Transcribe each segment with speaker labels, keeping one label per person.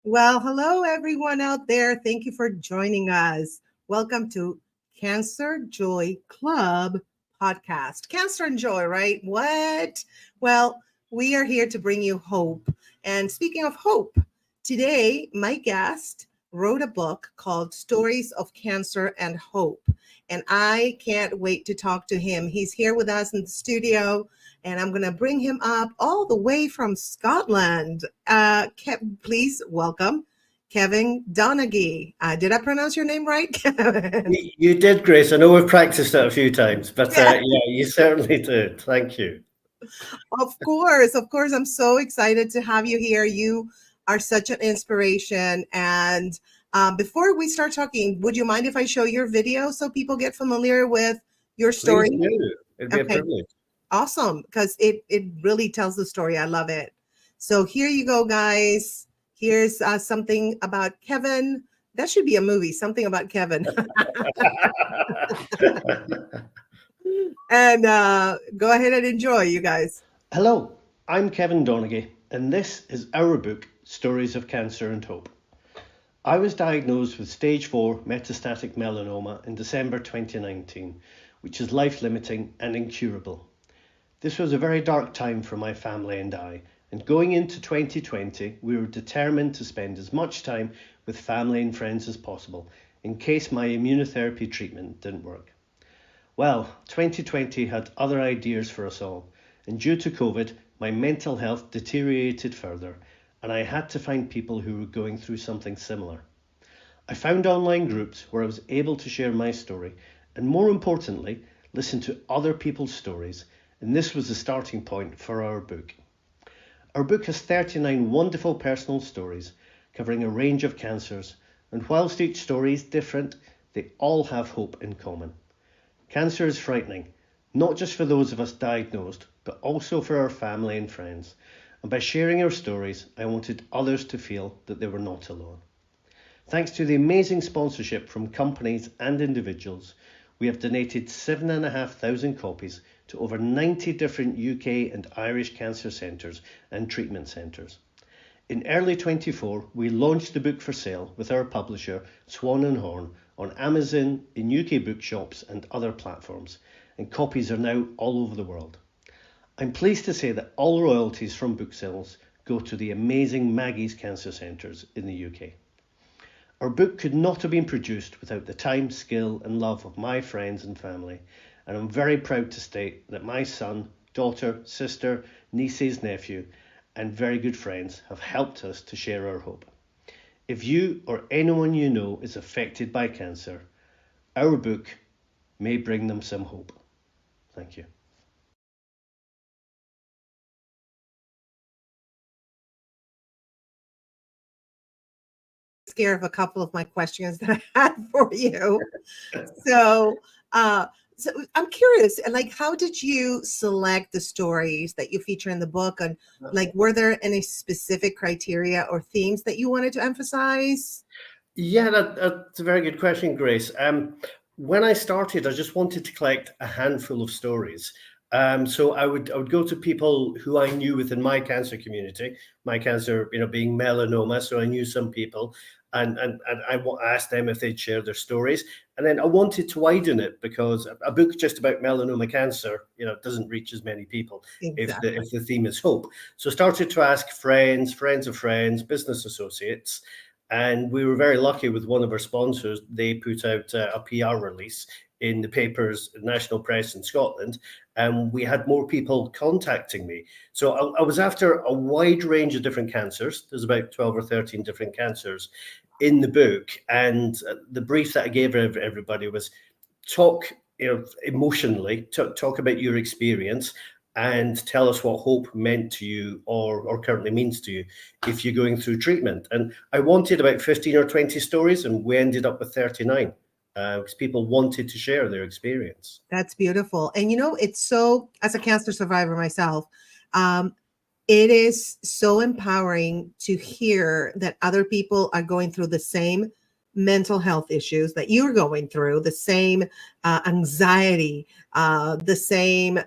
Speaker 1: Well, hello, everyone out there. Thank you for joining us. Welcome to Cancer Joy Club podcast. Cancer and joy, right? What? Well, we are here to bring you hope. And speaking of hope, today my guest wrote a book called Stories of Cancer and Hope. And I can't wait to talk to him. He's here with us in the studio, and I'm going to bring him up all the way from Scotland. Please welcome Kevin Donaghy. Did I pronounce your name right, Kevin?
Speaker 2: You did, Grace. I know we've practiced it a few times, but
Speaker 1: Yeah,
Speaker 2: yeah, you certainly did. Thank you.
Speaker 1: of course. Of course. I'm so excited to have you here. You are such an inspiration. And before we start talking, would you mind if I show your video so people get familiar with your
Speaker 2: Please
Speaker 1: story?
Speaker 2: do. It'd be a
Speaker 1: Okay,
Speaker 2: privilege.
Speaker 1: awesome. Because it really tells the story. I love it. So here you go, guys. Here's something about Kevin. That should be a movie, something about Kevin. And go ahead and enjoy, you guys.
Speaker 2: Hello, I'm Kevin Donaghy, and this is our book, Stories of Cancer and Hope. I was diagnosed with stage 4 metastatic melanoma in December 2019, which is life-limiting and incurable. This was a very dark time for my family and I, and going into 2020, we were determined to spend as much time with family and friends as possible in case my immunotherapy treatment didn't work. Well, 2020 had other ideas for us all, and due to COVID, my mental health deteriorated further, and I had to find people who were going through something similar. I found online groups where I was able to share my story, and more importantly, listen to other people's stories, and this was the starting point for our book. Our book has 39 wonderful personal stories covering a range of cancers, and whilst each story is different, they all have hope in common. Cancer is frightening, not just for those of us diagnosed, but also for our family and friends. And by sharing our stories, I wanted others to feel that they were not alone. Thanks to the amazing sponsorship from companies and individuals, we have donated 7,500 copies to over 90 different UK and Irish cancer centres and treatment centres. In early 24, we launched the book for sale with our publisher, Swan and Horn, on Amazon, in UK bookshops and other platforms, and copies are now all over the world. I'm pleased to say that all royalties from book sales go to the amazing Maggie's Cancer Centres in the UK. Our book could not have been produced without the time, skill and love of my friends and family, and I'm very proud to state that my son, daughter, sister, nieces, nephew, and very good friends have helped us to share our hope. If you or anyone you know is affected by cancer, our book may bring them some hope. Thank you.
Speaker 1: Scare of a couple of my questions that I had for you. So, uh, so I'm curious, like, how did you select the stories that you feature in the book? And like, were there any specific criteria or themes that you wanted to emphasize?
Speaker 2: Yeah, that's a very good question, Grace. When I started, I just wanted to collect a handful of stories. So I would go to people who I knew within my cancer community, my cancer, being melanoma. So I knew some people, and asked them if they'd share their stories. And then I wanted to widen it because a book just about melanoma cancer, doesn't reach as many people if the
Speaker 1: Exactly.
Speaker 2: if the theme is hope. So I started to ask friends, friends of friends, business associates. And we were very lucky with one of our sponsors. They put out a PR release in the papers, national press in Scotland, and we had more people contacting me. So I was after a wide range of different cancers. There's about 12 or 13 different cancers in the book. And the brief that I gave everybody was talk, emotionally, talk about your experience and tell us what hope meant to you or currently means to you if you're going through treatment. And I wanted about 15 or 20 stories, and we ended up with 39 because people wanted to share their experience.
Speaker 1: That's beautiful. And it's so, as a cancer survivor myself, um, it is so empowering to hear that other people are going through the same mental health issues that you're going through, the same anxiety, the same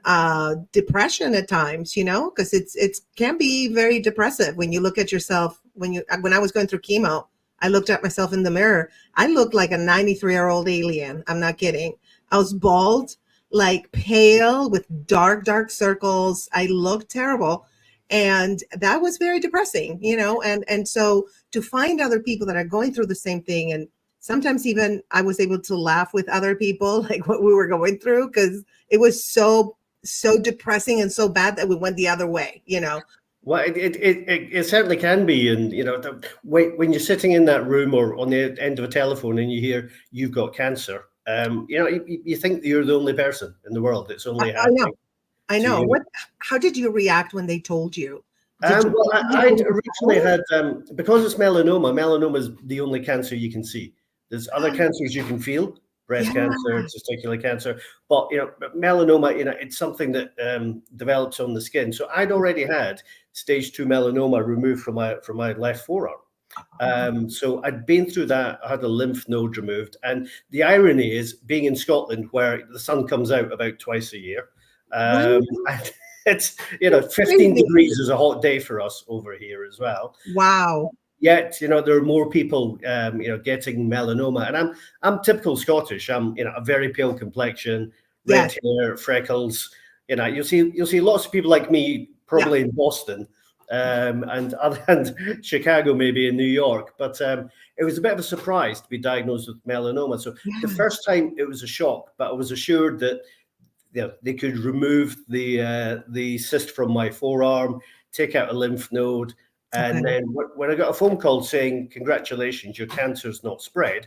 Speaker 1: depression at times, because it can be very depressive when you look at yourself when I was going through chemo, I looked at myself in the mirror. I looked like a 93-year-old alien. I'm not kidding. I was bald, like pale with dark circles. I looked terrible. And that was very depressing, and so to find other people that are going through the same thing, and sometimes even I was able to laugh with other people, like what we were going through, because it was so depressing and so bad that we went the other way.
Speaker 2: Well, it certainly can be, and when you're sitting in that room or on the end of a telephone and you hear you've got cancer, you think that you're the only person in the world that's only
Speaker 1: I know.
Speaker 2: happening
Speaker 1: I
Speaker 2: to
Speaker 1: know.
Speaker 2: you.
Speaker 1: How did you react when they told you? Did you?
Speaker 2: Well, I'd originally had, because it's melanoma. Melanoma is the only cancer you can see. There's other cancers you can feel, breast
Speaker 1: Yeah.
Speaker 2: cancer, testicular cancer, but melanoma, it's something that develops on the skin. So I'd already had stage 2 melanoma removed from my left forearm. So I'd been through that. I had a lymph node removed, and the irony is, being in Scotland, where the sun comes out about twice a year,
Speaker 1: Right?
Speaker 2: it's 15 degrees is a hot day for us over here as well.
Speaker 1: Wow.
Speaker 2: Yet there are more people getting melanoma, and I'm typical Scottish. I'm a very pale complexion, red hair, freckles. You'll see lots of people like me probably in Boston, and Chicago, maybe in New York. But it was a bit of a surprise to be diagnosed with melanoma. So the first time it was a shock, but I was assured that they could remove the cyst from my forearm, take out a lymph node. And then when I got a phone call saying, "Congratulations, your cancer's not spread,"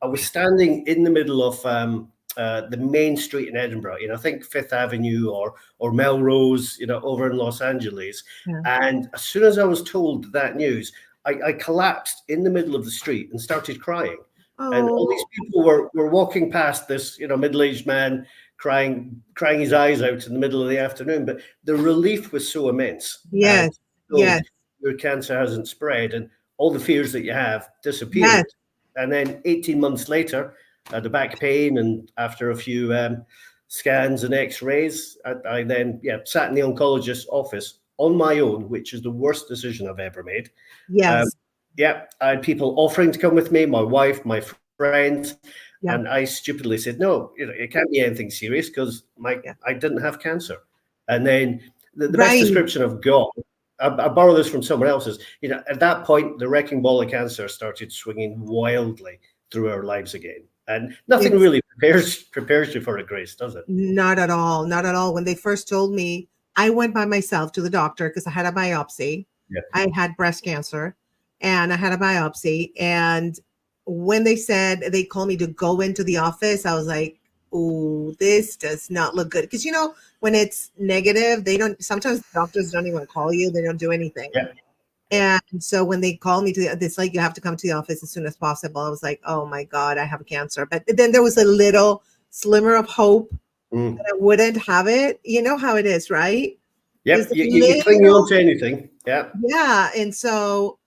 Speaker 2: I was standing in the middle of the main street in Edinburgh, I think Fifth Avenue or Melrose, over in Los Angeles.
Speaker 1: Yeah.
Speaker 2: And as soon as I was told that news, I collapsed in the middle of the street and started crying. And all these people were walking past this, middle-aged man crying his eyes out in the middle of the afternoon. But the relief was so immense.
Speaker 1: Yes. Yes.
Speaker 2: Your cancer hasn't spread, and all the fears that you have disappeared. Yes. And then 18 months later, I had the back pain, and after a few scans and x-rays, I then sat in the oncologist's office on my own, which is the worst decision I've ever made.
Speaker 1: Yes.
Speaker 2: I had people offering to come with me, my wife, my friends, and I stupidly said, no, it can't be anything serious because I didn't have cancer. And then the best description I've got, I borrow this from someone else's, at that point, the wrecking ball of cancer started swinging wildly through our lives again. And nothing really prepares you for it, Grace, does it?
Speaker 1: Not at all. Not at all. When they first told me, I went by myself to the doctor because I had a biopsy. Yeah. I had breast cancer and I had a biopsy. And when they said they called me to go into the office, I was like, oh, this does not look good. Because, when it's negative, sometimes doctors don't even call you. They don't do anything.
Speaker 2: Yeah.
Speaker 1: And so when they called me it's like, you have to come to the office as soon as possible. I was like, oh my God, I have cancer. But then there was a little slimmer of hope that I wouldn't have it. You know how it is, right?
Speaker 2: Yep, you cling on to anything. Yeah.
Speaker 1: Yeah. And so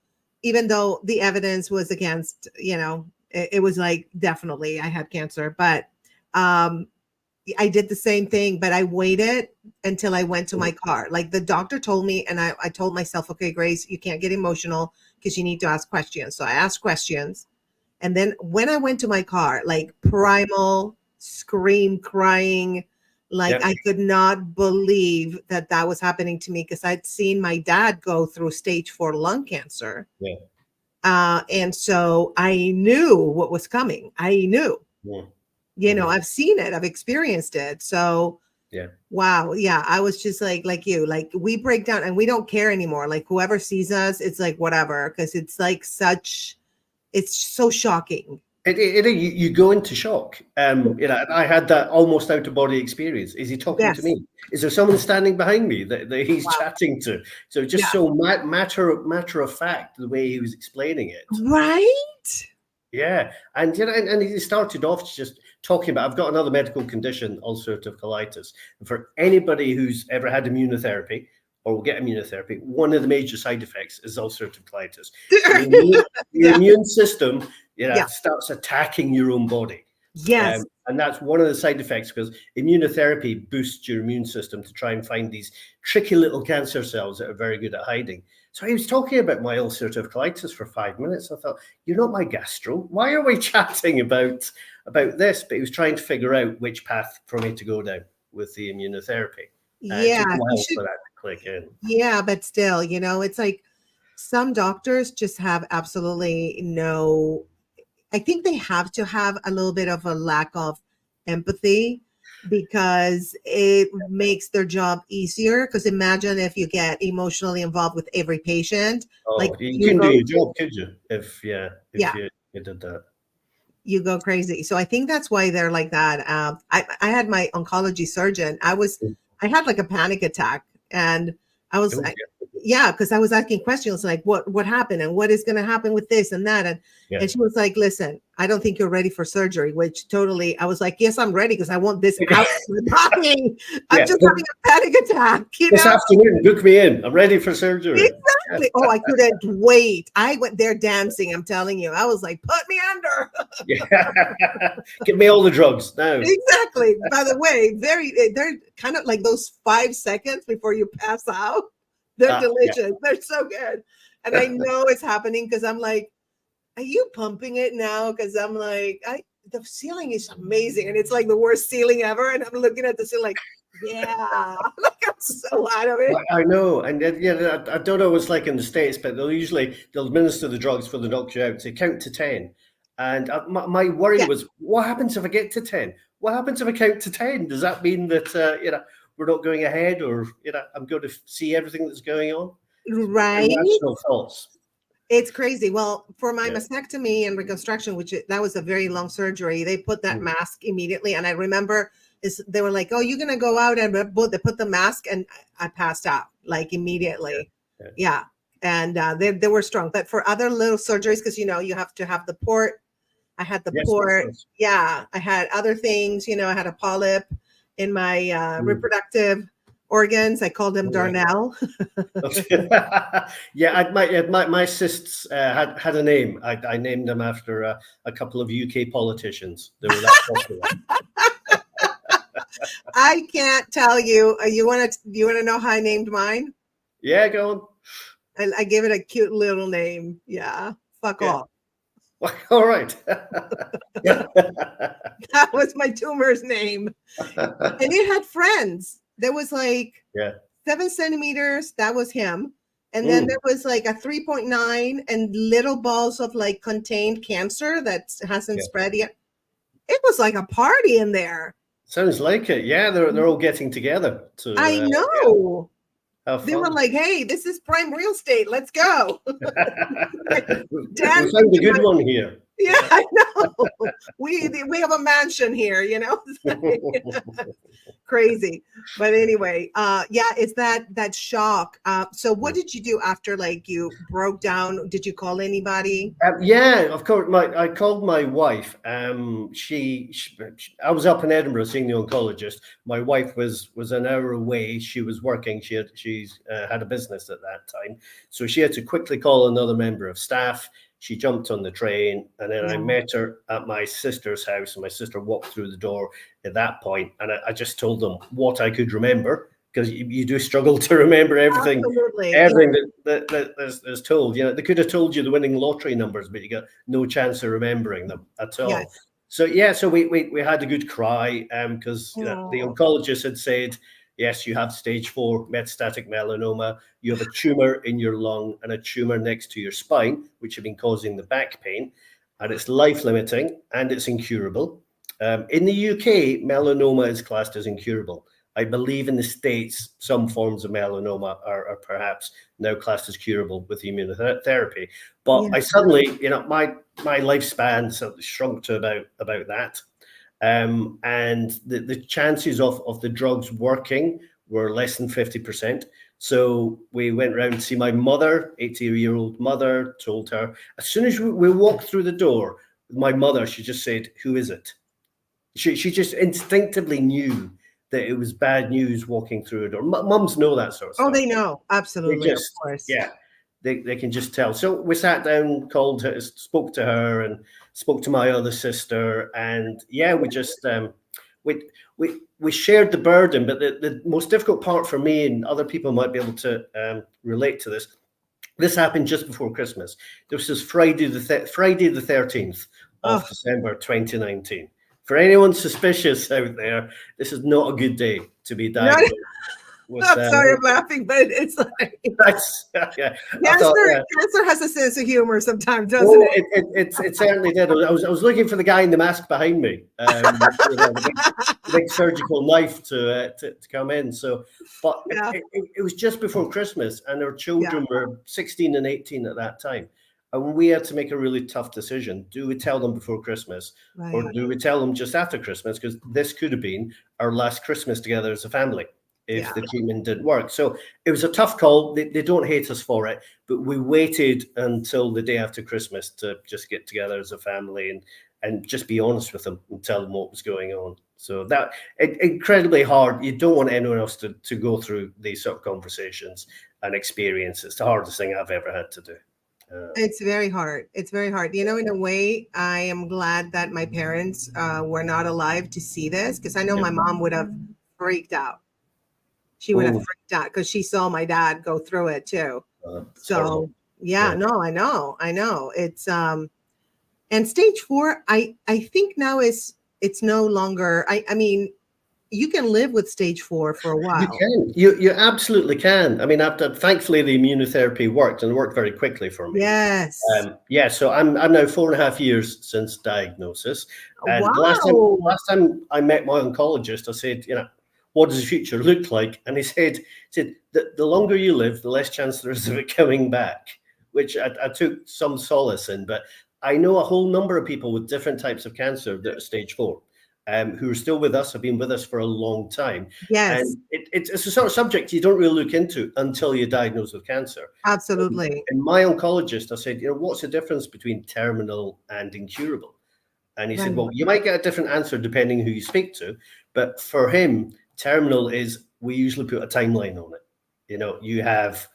Speaker 1: even though the evidence was against, it was like, definitely I had cancer. But I did the same thing, but I waited until I went to my car. Like the doctor told me, and I told myself, okay, Grace, you can't get emotional because you need to ask questions. So I asked questions. And then when I went to my car, like primal scream, crying, like I could not believe that was happening to me because I'd seen my dad go through stage 4 lung cancer.
Speaker 2: Yeah.
Speaker 1: And so I knew what was coming. I knew.
Speaker 2: Yeah.
Speaker 1: I've seen it, I've experienced it. So, wow. Yeah. I was just like you, like we break down and we don't care anymore. Like whoever sees us, it's like, whatever. Cause it's like it's so shocking.
Speaker 2: You go into shock. I had that almost out of body experience. Is he talking to me? Is there someone standing behind me that he's chatting to? So just so matter of fact, the way he was explaining it.
Speaker 1: Right.
Speaker 2: Yeah. And he started off just talking about, I've got another medical condition, ulcerative colitis. And for anybody who's ever had immunotherapy or will get immunotherapy, one of the major side effects is ulcerative colitis. Your immune system starts attacking your own body.
Speaker 1: Yes.
Speaker 2: And that's one of the side effects, because immunotherapy boosts your immune system to try and find these tricky little cancer cells that are very good at hiding. So he was talking about my ulcerative colitis for 5 minutes. I thought, you're not my gastro. Why are we chatting about this? But he was trying to figure out which path for me to go down with the immunotherapy. It took
Speaker 1: Yeah.
Speaker 2: a
Speaker 1: You
Speaker 2: while
Speaker 1: should.
Speaker 2: for that to click in.
Speaker 1: Yeah, but still, it's like some doctors just have absolutely no. I think they have to have a little bit of a lack of empathy because it makes their job easier. Because imagine if you get emotionally involved with every patient, like
Speaker 2: Oh, you
Speaker 1: you
Speaker 2: couldn't do
Speaker 1: go,
Speaker 2: your job, could you? If
Speaker 1: yeah,
Speaker 2: you did that.
Speaker 1: you go crazy. So I think that's why they're like that. I had my oncology surgeon. I had like a panic attack, and I was,
Speaker 2: Oh,
Speaker 1: I, yeah, because I was asking questions like, what happened, and what is going to happen with this and that,
Speaker 2: yeah.
Speaker 1: and she was like, listen, I don't think you're ready for surgery. Which totally, I was like, yes, I'm ready because I want this out of my body. I'm
Speaker 2: Yeah.
Speaker 1: just having a panic attack,
Speaker 2: This afternoon, book me in. I'm ready for surgery.
Speaker 1: Exactly. Oh, I couldn't wait. I went there dancing. I'm telling you, I was like, put me under.
Speaker 2: Yeah. Give me all the drugs now.
Speaker 1: Exactly. By the way, they're kind of like those 5 seconds before you pass out. They're
Speaker 2: Yeah.
Speaker 1: delicious. They're so good. And I know it's happening because I'm like, are you pumping it now? Because I'm like, the ceiling is amazing. And it's like the worst ceiling ever. And I'm looking at the ceiling like, yeah, like I'm so out of it.
Speaker 2: I know, and yeah, I don't know what it's like in the States, but they'll administer the drugs for the doctor out. Say count to 10, and my worry
Speaker 1: Yeah.
Speaker 2: was, what happens if I get to 10? What happens if I count to 10? Does that mean that we're not going ahead, or I'm going to see everything that's going on?
Speaker 1: Right.
Speaker 2: Irrational thoughts.
Speaker 1: It's crazy. Well, for my
Speaker 2: Yeah.
Speaker 1: mastectomy and reconstruction, that was a very long surgery, they put that mask immediately. And I remember they were like, oh, you're going to go out, and they put the mask, and I passed out like immediately. Yeah. And they were strong. But for other little surgeries, because, you have to have the port. I had the port. Yeah. I had other things, I had a polyp in my reproductive organs. I called him Darnell.
Speaker 2: Yeah, my cysts had a name. I named them after a couple of UK politicians. They were that popular.
Speaker 1: I can't tell you. You want to know how I named mine?
Speaker 2: Yeah, go
Speaker 1: on. I gave it a cute little name. Yeah, fuck off.
Speaker 2: All right.
Speaker 1: That was my tumor's name. And it had friends. There was like 7 centimeters. That was him. And then there was like a 3.9 and little balls of like contained cancer that hasn't spread yet. It was like a party in there.
Speaker 2: Sounds like it. Yeah, they're all getting together.
Speaker 1: I know.
Speaker 2: They
Speaker 1: were like, hey, this is prime real estate. Let's go.
Speaker 2: We found a good one here.
Speaker 1: Yeah, I know. We have a mansion here, Crazy. But anyway, it's that shock. So what did you do after like you broke down? Did you call anybody?
Speaker 2: Yeah, of course. I called my wife. I was up in Edinburgh seeing the oncologist. My wife was an hour away. She was working. She had a business at that time, so she had to quickly call another member of staff. She jumped on the train, and then I met her at my sister's house, and my sister walked through the door at that point, and I just told them what I could remember, because you do struggle to remember everything.
Speaker 1: Absolutely.
Speaker 2: Everything that's told. They could have told you the winning lottery numbers, but you got no chance of remembering them at all. Yes. So we had a good cry, because the oncologist had said, yes, you have stage 4 metastatic melanoma. You have a tumor in your lung and a tumor next to your spine, which have been causing the back pain, and it's life-limiting and it's incurable. In the UK, melanoma is classed as incurable. I believe in the States, some forms of melanoma are perhaps now classed as curable with immunotherapy. But I suddenly, my lifespan sort of shrunk to about that. And the chances of the drugs working were less than 50%. So we went around to see my mother, 80-year-old mother, told her, as soon as we walked through the door, my mother, she just said, who is it? She just instinctively knew that it was bad news walking through a door. Mums know that sort of stuff.
Speaker 1: Oh, they know. Absolutely. Of course.
Speaker 2: Yeah. they can just tell. So we sat down, called her, spoke to her, and spoke to my other sister, and yeah, we just we we shared the burden. But the most difficult part for me, and other people might be able to relate to this. This happened just before Christmas. This is Friday the 13th
Speaker 1: Oh,
Speaker 2: of December 2019. For anyone suspicious out there, this is not a good day to be
Speaker 1: no,
Speaker 2: diagnosed with.
Speaker 1: I'm sorry, I'm laughing, but it's like
Speaker 2: That's yeah. I thought,
Speaker 1: cancer. Cancer has a sense of humor sometimes, doesn't
Speaker 2: oh,
Speaker 1: it?
Speaker 2: it certainly did. I was looking for the guy in the mask behind me, the big surgical knife to come in. So, but
Speaker 1: Yeah,
Speaker 2: it was just before Christmas, and our
Speaker 1: yeah,
Speaker 2: children were 16 and 18 at that time, and we had to make a really tough decision. Do we tell them before Christmas, or
Speaker 1: right.
Speaker 2: do we tell them just after Christmas? Because this could have been our last Christmas together as a family if
Speaker 1: Yeah,
Speaker 2: the treatment didn't work. So it was a tough call. They don't hate us for it, but we waited until the day after Christmas to just get together as a family and just be honest with them and tell them what was going on. So that incredibly hard. You don't want anyone else to go through these sort of conversations and experience. It's the hardest thing I've ever had to do.
Speaker 1: it's very hard. It's very hard. You know, in a way, I am glad that my parents were not alive to see this because I know
Speaker 2: Yeah.
Speaker 1: my mom would have freaked out. She would have
Speaker 2: Oh,
Speaker 1: freaked out because she saw my dad go through it too.
Speaker 2: it's horrible.
Speaker 1: So yeah,
Speaker 2: Yeah.
Speaker 1: no, I know. It's and stage 4, I think now it's no longer. I mean, you can live with stage 4 for a
Speaker 2: You
Speaker 1: while.
Speaker 2: can. You absolutely can. I mean, after thankfully the immunotherapy worked and it worked very quickly for me.
Speaker 1: Yes.
Speaker 2: Yeah, so I'm now 4.5 years since diagnosis, and
Speaker 1: Wow.
Speaker 2: last time I met my oncologist, I said, what does the future look like? And he said that the longer you live, the less chance there is of it coming back, which I took some solace in. But I know a whole number of people with different types of cancer that are stage 4. Who are still with us, have been with us for a long time.
Speaker 1: Yes,
Speaker 2: And it's a sort of subject you don't really look into until you're diagnosed with cancer.
Speaker 1: absolutely.
Speaker 2: And my oncologist, I said, what's the difference between terminal and incurable? And he said,
Speaker 1: Right.
Speaker 2: well, you might get a different answer depending who you speak to. But for him, terminal is, we usually put a timeline on it. You have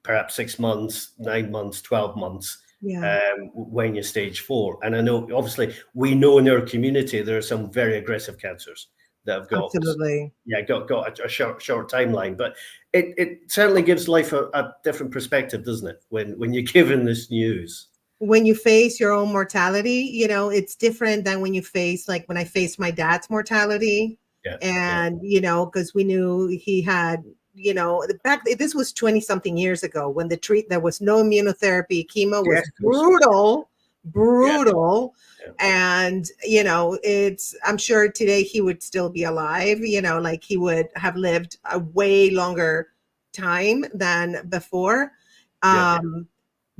Speaker 2: perhaps 6 months, 9 months, 12 months
Speaker 1: Yeah,
Speaker 2: when you're stage 4. And I know, obviously, we know in our community there are some very aggressive cancers that have got
Speaker 1: absolutely.
Speaker 2: got a short timeline. But it certainly gives life a different perspective, doesn't it? When you're given this news.
Speaker 1: When you face your own mortality, it's different than when you face, like when I faced my dad's mortality.
Speaker 2: Yeah, yeah.
Speaker 1: And, because we knew he had, this was 20 something years ago when there was no immunotherapy. Chemo
Speaker 2: Yes,
Speaker 1: was
Speaker 2: of course.
Speaker 1: brutal,
Speaker 2: Yeah,
Speaker 1: brutal.
Speaker 2: yeah.
Speaker 1: And, I'm sure today he would still be alive, like he would have lived a way longer time than before.
Speaker 2: Yeah.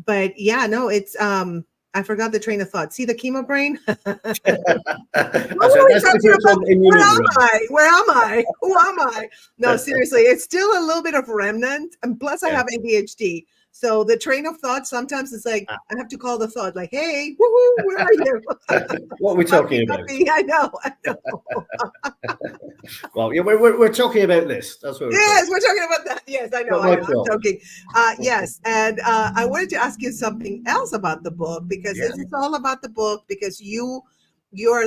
Speaker 1: But yeah, no, it's I forgot the train of thought. See the chemo brain? What
Speaker 2: That's
Speaker 1: were we
Speaker 2: the
Speaker 1: talking
Speaker 2: difference
Speaker 1: about?
Speaker 2: on
Speaker 1: Where am
Speaker 2: immunoglobulin.
Speaker 1: I? Where am I? Who am I? No, seriously, it's still a little bit of remnant. And plus I
Speaker 2: Yeah.
Speaker 1: have ADHD. So the train of thought sometimes it's like
Speaker 2: Ah.
Speaker 1: I have to call the thought like, hey, woohoo, where are you?
Speaker 2: What are we talking about?
Speaker 1: I know.
Speaker 2: Well, yeah, we're talking about this. That's what we're
Speaker 1: Yes,
Speaker 2: talking
Speaker 1: we're talking about that. Yes, I know.
Speaker 2: about. My
Speaker 1: I'm
Speaker 2: fault.
Speaker 1: joking. Yes, and I wanted to ask you something else about the book because
Speaker 2: Yeah.
Speaker 1: it's all about the book because you're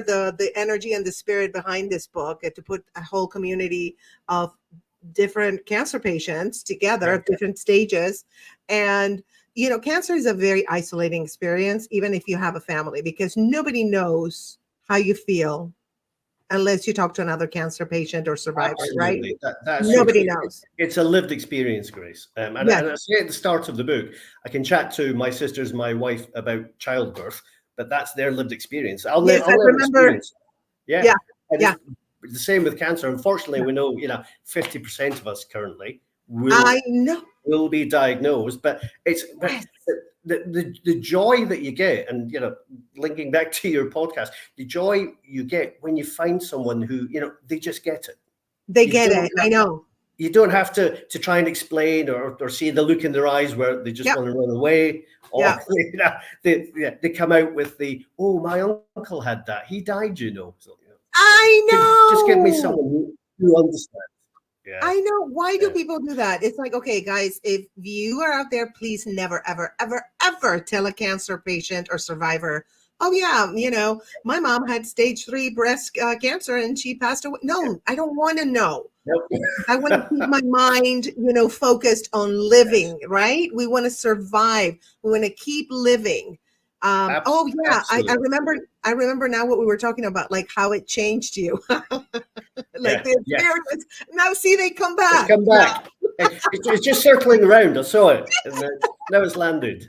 Speaker 1: the energy and the spirit behind this book and to put a whole community of different cancer patients together
Speaker 2: Yeah.
Speaker 1: of different stages. And cancer is a very isolating experience, even if you have a family, because nobody knows how you feel unless you talk to another cancer patient or survivor, right?
Speaker 2: Absolutely. That's true.
Speaker 1: Nobody knows.
Speaker 2: It's a lived experience, Grace. And
Speaker 1: Yes.
Speaker 2: I say at the start of the book, I can chat to my sisters, my wife about childbirth, but that's their lived experience. I'll
Speaker 1: Yes, I
Speaker 2: never
Speaker 1: remember.
Speaker 2: experience it. Yeah.
Speaker 1: Yeah,
Speaker 2: And
Speaker 1: yeah.
Speaker 2: it's the same with cancer. Unfortunately, we know, 50% of us currently
Speaker 1: I know.
Speaker 2: will be diagnosed, but
Speaker 1: Yes.
Speaker 2: the joy that you get, and linking back to your podcast, the joy you get when you find someone who they just get it.
Speaker 1: They
Speaker 2: You
Speaker 1: get
Speaker 2: don't
Speaker 1: it. I know.
Speaker 2: You don't have to try and explain or see the look in their eyes where they just
Speaker 1: Yep.
Speaker 2: want to run away, or
Speaker 1: Yeah.
Speaker 2: they come out with oh, my uncle had that, he died, So,
Speaker 1: I
Speaker 2: just give me
Speaker 1: know.
Speaker 2: someone who understands. Yeah.
Speaker 1: I know. Why do
Speaker 2: Yeah.
Speaker 1: people do that? It's like, okay, guys, if you are out there, please never, ever, ever, ever tell a cancer patient or survivor, oh, yeah, my mom had stage 3 breast cancer and she passed away. No, I don't want to know.
Speaker 2: Nope.
Speaker 1: I want to keep my mind, focused on
Speaker 2: Yes.
Speaker 1: living, right? We want to survive. We want to keep living. Oh yeah, I
Speaker 2: Absolutely.
Speaker 1: remember. I remember now what we were talking about, like how it changed you, like
Speaker 2: Yeah.
Speaker 1: the
Speaker 2: Yeah.
Speaker 1: experience. Now, see, they come
Speaker 2: It's
Speaker 1: back.
Speaker 2: come back. It's just circling around. I saw it, and now it's landed.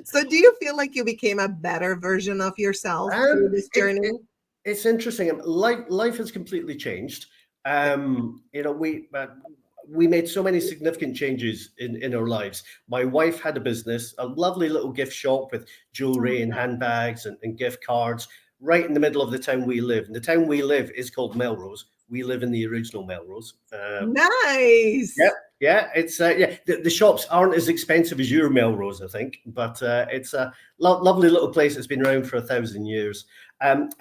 Speaker 1: So, do you feel like you became a better version of yourself through
Speaker 2: Um,
Speaker 1: this
Speaker 2: it,
Speaker 1: journey?
Speaker 2: it it's interesting. Life has completely changed.
Speaker 1: Yeah.
Speaker 2: We made so many significant changes in our lives. My wife had a business, a lovely little gift shop with
Speaker 1: Oh,
Speaker 2: jewelry and handbags and gift cards, right in the middle of the town we live. And the town we live is called Melrose. We live in the original Melrose. Yeah,
Speaker 1: nice.
Speaker 2: yeah, it's the shops aren't as expensive as your Melrose, I think, but it's a lovely little place that's been around for 1,000 years. And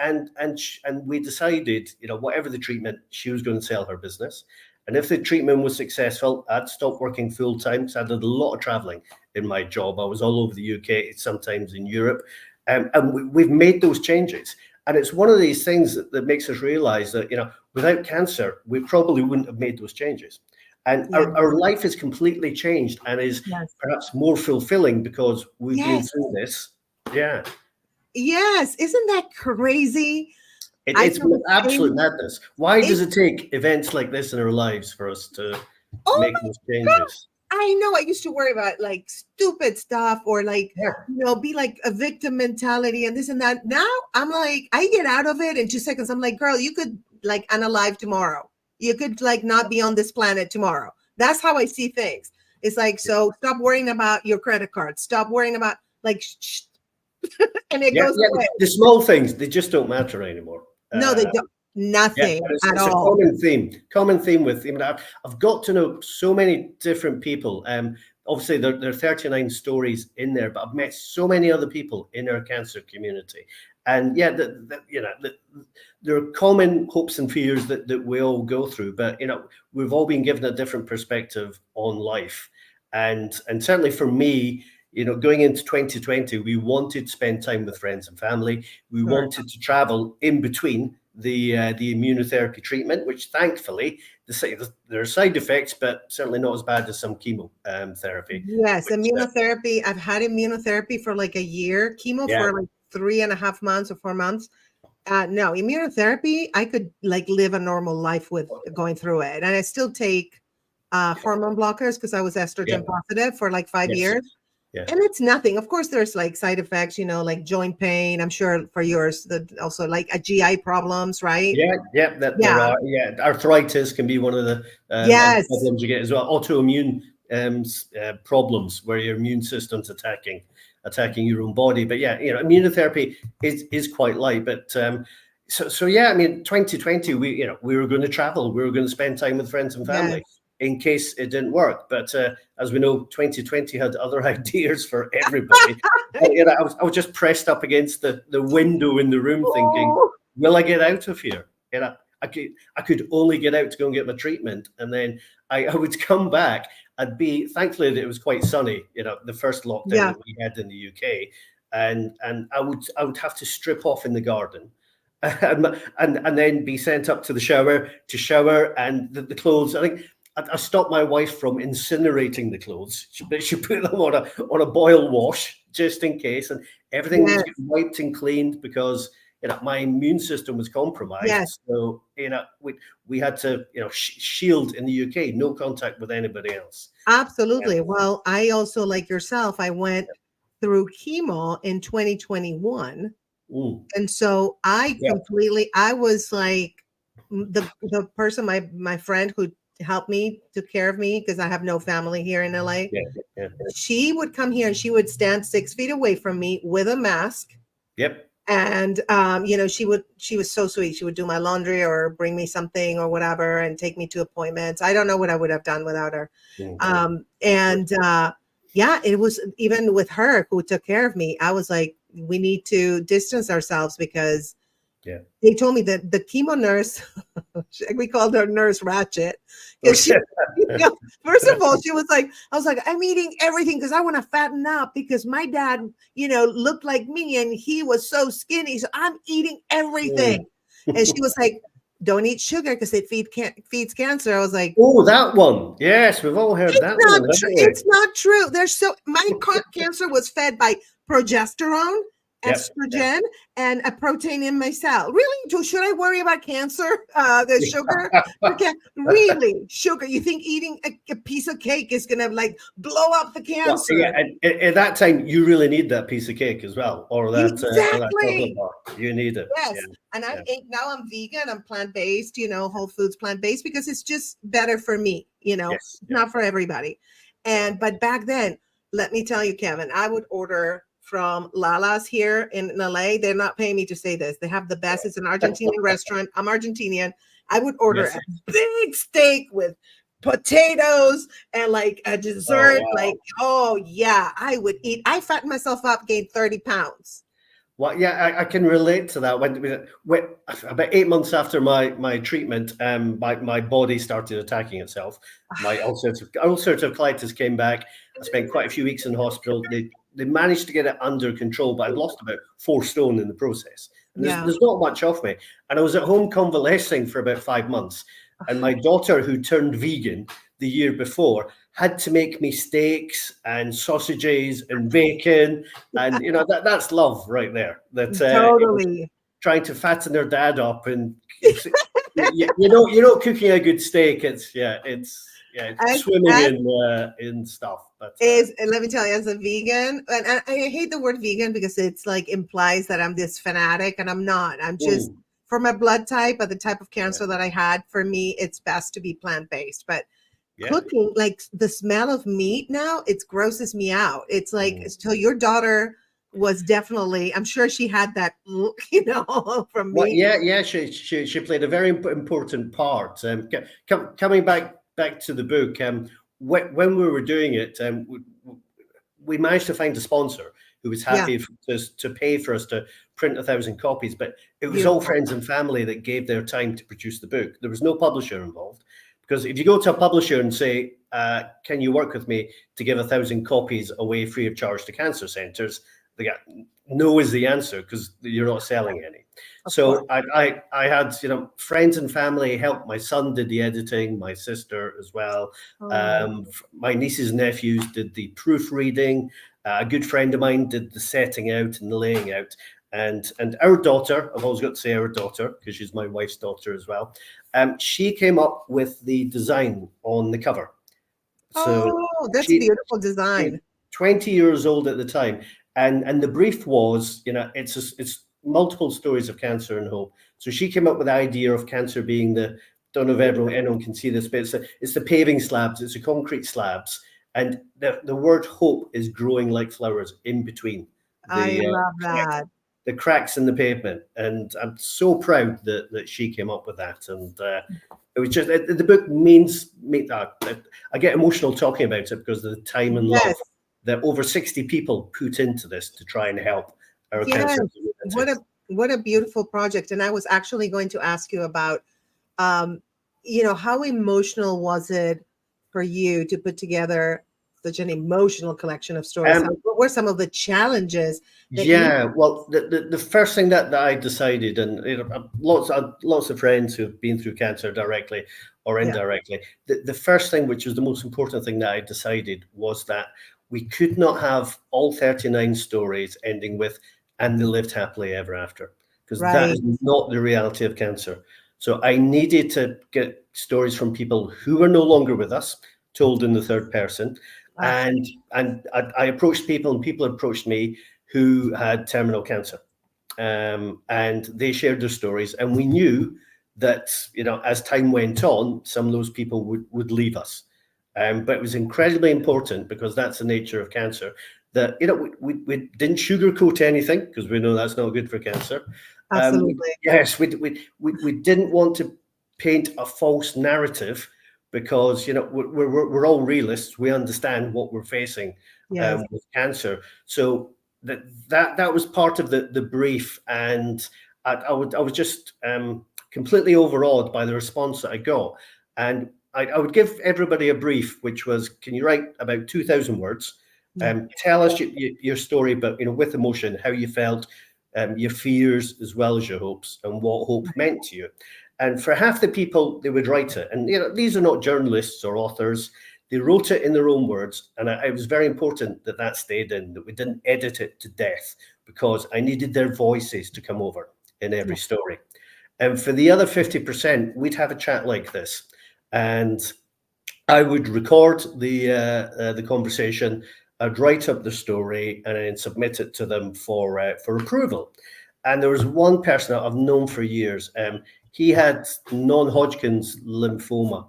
Speaker 2: we decided, whatever the treatment, she was going to sell her business, and if the treatment was successful, I'd stop working full time because I did a lot of traveling in my job. I was all over the UK, sometimes in Europe, and we've made those changes. And it's one of these things that makes us realize that without cancer, we probably wouldn't have made those changes. And
Speaker 1: Yes,
Speaker 2: our life is completely changed and is
Speaker 1: yes,
Speaker 2: perhaps more fulfilling because we've been
Speaker 1: yes,
Speaker 2: through this. Yeah,
Speaker 1: yes. Isn't that crazy? I
Speaker 2: it's
Speaker 1: feel the
Speaker 2: absolute
Speaker 1: same.
Speaker 2: madness. Why
Speaker 1: It,
Speaker 2: does it take events like this in our lives for us to
Speaker 1: oh
Speaker 2: make those
Speaker 1: my God.
Speaker 2: changes?
Speaker 1: I know I used to worry about like stupid stuff or like,
Speaker 2: Yeah,
Speaker 1: be like a victim mentality and this and that. Now I'm like, I get out of it in 2 seconds. I'm like, girl, you could like unalive tomorrow. You could like not be on this planet tomorrow. That's how I see things. It's like, so stop worrying about your credit card. Stop worrying about like, and it
Speaker 2: yeah,
Speaker 1: goes
Speaker 2: yeah.
Speaker 1: away.
Speaker 2: The small things, they just don't matter anymore.
Speaker 1: No, they
Speaker 2: Uh,
Speaker 1: don't.
Speaker 2: Yeah,
Speaker 1: Nothing
Speaker 2: and
Speaker 1: at
Speaker 2: it's a
Speaker 1: all.
Speaker 2: common theme. Common theme with I've got to know so many different people. Obviously there are 39 stories in there, but I've met so many other people in our cancer community, and yeah, there are common hopes and fears that we all go through. But we've all been given a different perspective on life, and certainly for me. Going into 2020, we wanted to spend time with friends and family. We
Speaker 1: Sure.
Speaker 2: wanted to travel in between the immunotherapy treatment, which thankfully there are side effects, but certainly not as bad as some chemo therapy.
Speaker 1: Yes,
Speaker 2: Which
Speaker 1: immunotherapy. I've had immunotherapy for like a year, chemo
Speaker 2: yeah,
Speaker 1: for like 3.5 months or 4 months. No, immunotherapy, I could like live a normal life with going through it. And I still take hormone blockers because I was
Speaker 2: yeah,
Speaker 1: estrogen positive for like 5 years.
Speaker 2: yes, yeah,
Speaker 1: And it's nothing. Of course, there's like side effects, like joint pain. I'm sure for yours, that also like a GI problems, right?
Speaker 2: yeah. That there
Speaker 1: Yeah.
Speaker 2: are arthritis can be one of the other
Speaker 1: Yes.
Speaker 2: problems you get as well. Autoimmune problems where your immune system's attacking your own body. But yeah, immunotherapy is quite light, but. So yeah, I mean, 2020, we were going to travel, we were going to spend time with friends and family
Speaker 1: Yes.
Speaker 2: in case it didn't work. But as we know, 2020 had other ideas for everybody. And, I was just pressed up against the window in the room, thinking,
Speaker 1: Oh,
Speaker 2: "Will I get out of here?" I could only get out to go and get my treatment, and then I would come back. Thankfully that it was quite sunny. The first lockdown
Speaker 1: yeah.
Speaker 2: that we had in the UK, and I would have to strip off in the garden and then be sent up to the shower to shower and the clothes. I think I stopped my wife from incinerating the clothes. She put them on a boil wash just in case, and everything was
Speaker 1: Yes.
Speaker 2: getting wiped and cleaned because my immune system was
Speaker 1: Yes.
Speaker 2: compromised. So we had to shield in the UK, no contact with anybody else. Yeah.
Speaker 1: Absolutely. Well, I also, like yourself, I went through chemo in 2021.
Speaker 2: Mm.
Speaker 1: And so
Speaker 2: Yeah.
Speaker 1: I was like the person, my friend who helped me, took care of me because I have no family here in LA.
Speaker 2: Yeah. Yeah.
Speaker 1: She would come here and she would stand 6 feet away from me with a mask.
Speaker 2: Yep.
Speaker 1: And she was so sweet. She would do my laundry or bring me something or whatever and take me to appointments. I don't know what I would have done without her.
Speaker 2: Mm.
Speaker 1: And yeah, it was even with her who took care of me. I was like, we need to distance ourselves because
Speaker 2: Yeah.
Speaker 1: They told me that the chemo nurse, we called her Nurse Ratchet, because she,
Speaker 2: Okay.
Speaker 1: you know, first of all, she was like, I was like, I'm eating everything because I want to fatten up because my dad, looked like me and he was so skinny. So I'm eating everything.
Speaker 2: Mm.
Speaker 1: And she was like, don't eat sugar because it feeds cancer. I was like,
Speaker 2: Oh, that one. Yes, we've all heard
Speaker 1: it's
Speaker 2: that
Speaker 1: not
Speaker 2: one,
Speaker 1: true.
Speaker 2: haven't we?
Speaker 1: It's not true. There's my cancer was fed by progesterone,
Speaker 2: Yep. Yeah.
Speaker 1: estrogen, and a protein in my cell. Really? Should I worry about cancer? The sugar? Really? Sugar? You think eating a piece of cake is gonna like blow up the
Speaker 2: Well, yeah,
Speaker 1: cancer?
Speaker 2: and at that time, you really need that piece of cake as well, or that chocolate
Speaker 1: Exactly.
Speaker 2: bar. You need it. Yeah.
Speaker 1: Yes. And
Speaker 2: Yeah.
Speaker 1: now I'm vegan, I'm plant-based, whole foods plant-based because it's just better for me,
Speaker 2: Yes. Yeah.
Speaker 1: not for everybody.
Speaker 2: Yeah.
Speaker 1: But back then, let me tell you, Kevin, I would order from Lala's here in LA. They're not paying me to say this. They have the best. It's an Argentinian restaurant. I'm Argentinian. I would order
Speaker 2: Yes.
Speaker 1: a big steak with potatoes and like a
Speaker 2: Oh
Speaker 1: dessert.
Speaker 2: wow.
Speaker 1: Like, oh yeah, I would eat. I fattened myself up, gained 30 pounds.
Speaker 2: Well, yeah, I can relate to that. When about 8 months after my treatment, my body started attacking itself. My ulcerative colitis came back. I spent quite a few weeks in hospital. They managed to get it under control, but I'd lost about 4 stone in the process. And
Speaker 1: Yeah.
Speaker 2: there's not much of me. And I was at home convalescing for about 5 months. And my daughter, who turned vegan the year before, had to make me steaks and sausages and bacon, and that's love right there. That
Speaker 1: Totally.
Speaker 2: trying to fatten their dad up, and cooking a good steak. It's
Speaker 1: As
Speaker 2: swimming
Speaker 1: as
Speaker 2: in stuff. But
Speaker 1: is let me tell you, as a vegan, and I hate the word vegan because it's like implies that I'm this fanatic, and I'm not. I'm just
Speaker 2: mm,
Speaker 1: for my blood type or the type of
Speaker 2: yeah,
Speaker 1: cancer that I had. For me, it's best to be plant based. But
Speaker 2: yeah.
Speaker 1: cooking, like the smell of meat now, it grosses me out. It's like
Speaker 2: Mm.
Speaker 1: so. Your daughter was definitely. I'm sure she had that, from
Speaker 2: Well,
Speaker 1: meat.
Speaker 2: yeah. She played a very important part. Coming back to the book, when we were doing it, we managed to find a sponsor who was
Speaker 1: Yeah,
Speaker 2: happy to pay for us to print 1,000 copies. But it was all
Speaker 1: beautiful.
Speaker 2: friends and family that gave their time to produce the book. There was no publisher involved, because if you go to a publisher and say, "Can you work with me to give 1,000 copies away free of charge to cancer centres?" they got no is the answer, because you're not selling any.
Speaker 1: Of course.
Speaker 2: So I had friends and family help. My son did the editing, my sister as well.
Speaker 1: Oh,
Speaker 2: My nieces and nephews did the proofreading. A good friend of mine did the setting out and the laying out. And our daughter, I've always got to say our daughter because she's my wife's daughter as well. She came up with the design on the cover. So
Speaker 1: oh, that's a
Speaker 2: she
Speaker 1: beautiful
Speaker 2: she was
Speaker 1: design.
Speaker 2: 20 years old at the time, and the brief was, it's multiple stories of cancer and hope. So she came up with the idea of cancer being the, don't know if anyone can see this, but it's the paving slabs, it's the concrete slabs, and the word hope is growing like flowers in between
Speaker 1: I
Speaker 2: the
Speaker 1: love
Speaker 2: cracks,
Speaker 1: that.
Speaker 2: the cracks in the pavement. And I'm so proud that she came up with that. And it was just the book means me. I get emotional talking about it because of the time and love
Speaker 1: Yes,
Speaker 2: that over 60 people put into this to try and help our
Speaker 1: yes.
Speaker 2: cancer
Speaker 1: What
Speaker 2: community.
Speaker 1: a beautiful project. And I was actually going to ask you about, um, how emotional was it for you to put together such an emotional collection of stories?
Speaker 2: Um,
Speaker 1: What were some of the challenges that you?
Speaker 2: yeah, well, the first thing that I decided, and lots of friends who've been through cancer directly or
Speaker 1: Yeah,
Speaker 2: indirectly, the first thing, which was the most important thing that I decided, was that we could not have all 39 stories ending with "and they lived happily ever after," because that
Speaker 1: right.
Speaker 2: is not the reality of cancer. So I needed to get stories from people who are no longer with us, told in the third person,
Speaker 1: Ah,
Speaker 2: and I approached people, and people approached me who had terminal cancer, and they shared their stories, and we knew that as time went on, some of those people would leave us, but it was incredibly important, because that's the nature of cancer, that we didn't sugarcoat anything, because we know that's not good for cancer.
Speaker 1: absolutely.
Speaker 2: Yes, we didn't want to paint a false narrative, because we're all realists. We understand what we're facing
Speaker 1: Yes.
Speaker 2: with cancer. So that was part of the brief, and I was just completely overawed by the response that I got. And I would give everybody a brief, which was, can you write about 2,000 words? Tell us your story, but with emotion, how you felt, your fears as well as your hopes, and what hope meant to you. And for half the people, they would write it. And these are not journalists or authors. They wrote it in their own words, and it was very important that that stayed in, that we didn't edit it to death, because I needed their voices to come over in every story. And for the other 50%, we'd have a chat like this, and I would record the conversation. I'd write up the story and then submit it to them for approval. And there was one person that I've known for years. He had non-Hodgkin's lymphoma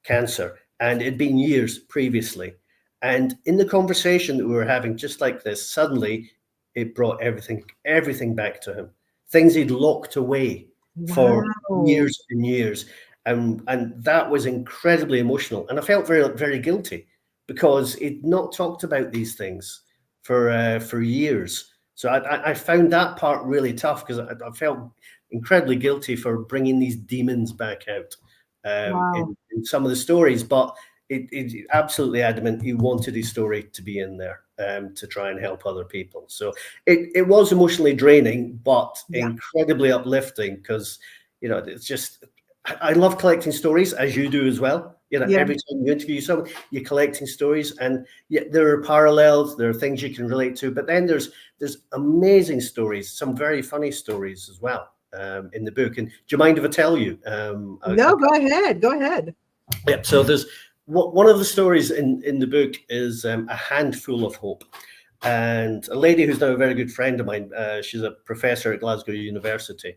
Speaker 2: cancer, and it'd been years previously. And in the conversation that we were having, just like this, suddenly it brought everything back to him. Things he'd locked away for years and years. And that was incredibly emotional. And I felt very, very guilty, because he'd not talked about these things for years. So I found that part really tough, because I felt incredibly guilty for bringing these demons back out in some of the stories. But it absolutely adamant he wanted his story to be in there to try and help other people. So it was emotionally draining, but incredibly uplifting, because it's just, I love collecting stories, as you do as well. Every time you interview someone, you're collecting stories, and there are parallels, there are things you can relate to, but then there's amazing stories, some very funny stories as well in the book. And do you mind if I tell you?
Speaker 1: No, go ahead.
Speaker 2: Yeah, so there's one of the stories in the book is a handful of hope. And a lady who's now a very good friend of mine, she's a professor at Glasgow University.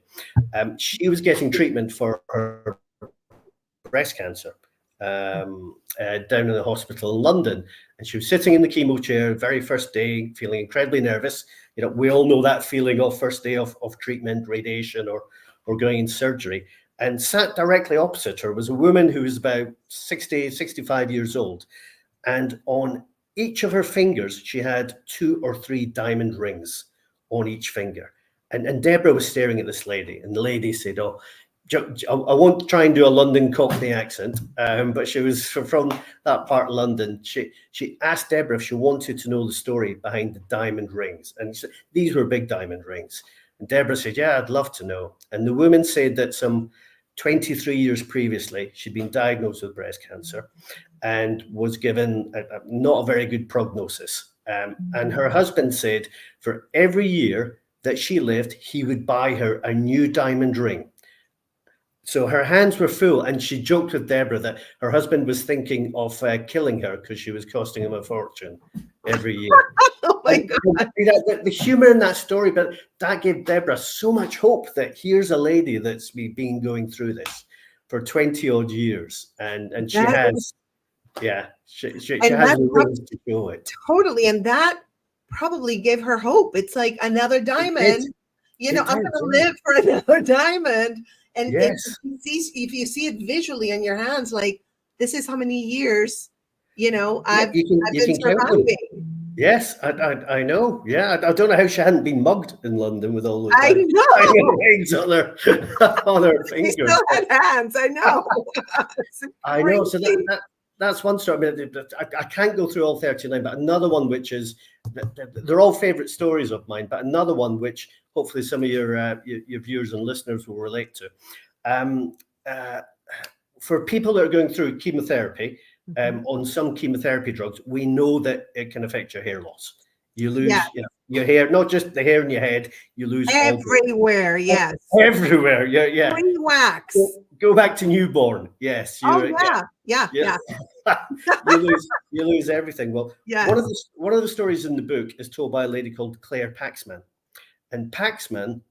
Speaker 2: She was getting treatment for her breast cancer down in the hospital in London. And she was sitting in the chemo chair, very first day, feeling incredibly nervous. We all know that feeling of first day of treatment, radiation, or going in surgery. And sat directly opposite her was a woman who was about 60, 65 years old. And on each of her fingers, she had 2 or 3 diamond rings on each finger. And Deborah was staring at this lady, and the lady said, "Oh, I won't try and do a London Cockney accent," but she was from that part of London. She asked Deborah if she wanted to know the story behind the diamond rings. And these were big diamond rings. And Deborah said, "Yeah, I'd love to know." And the woman said that some 23 years previously, she'd been diagnosed with breast cancer and was given not a very good prognosis. And her husband said for every year that she lived, he would buy her a new diamond ring. So her hands were full, and she joked with Deborah that her husband was thinking of killing her because she was costing him a fortune every year.
Speaker 1: Oh my God.
Speaker 2: The humor in that story, but that gave Deborah so much hope that here's a lady that's been going through this for 20 odd years, and she has, she has the wings to show it.
Speaker 1: Totally, and that probably gave her hope. It's like another diamond. I'm going to live for another diamond. And if you see it visually in your hands, like, this is how many years, I've been surviving.
Speaker 2: Yes, I know. Yeah, I don't know how she hadn't been mugged in London with all those rings on her fingers.
Speaker 1: She still had hands. I know.
Speaker 2: I know. So that's one story. I mean, I can't go through all 39, but another one which is, they're all favorite stories of mine, but another one which hopefully some of your viewers and listeners will relate to. For people that are going through chemotherapy, on some chemotherapy drugs, we know that it can affect your hair loss. You lose your hair, not just the hair in your head, you lose
Speaker 1: everywhere. Yes.
Speaker 2: Everywhere. Yeah.
Speaker 1: Green wax.
Speaker 2: Go back to newborn. Yes.
Speaker 1: Yeah.
Speaker 2: you lose everything. Well, one of the stories in the book is told by a lady called Claire Paxman. And Paxman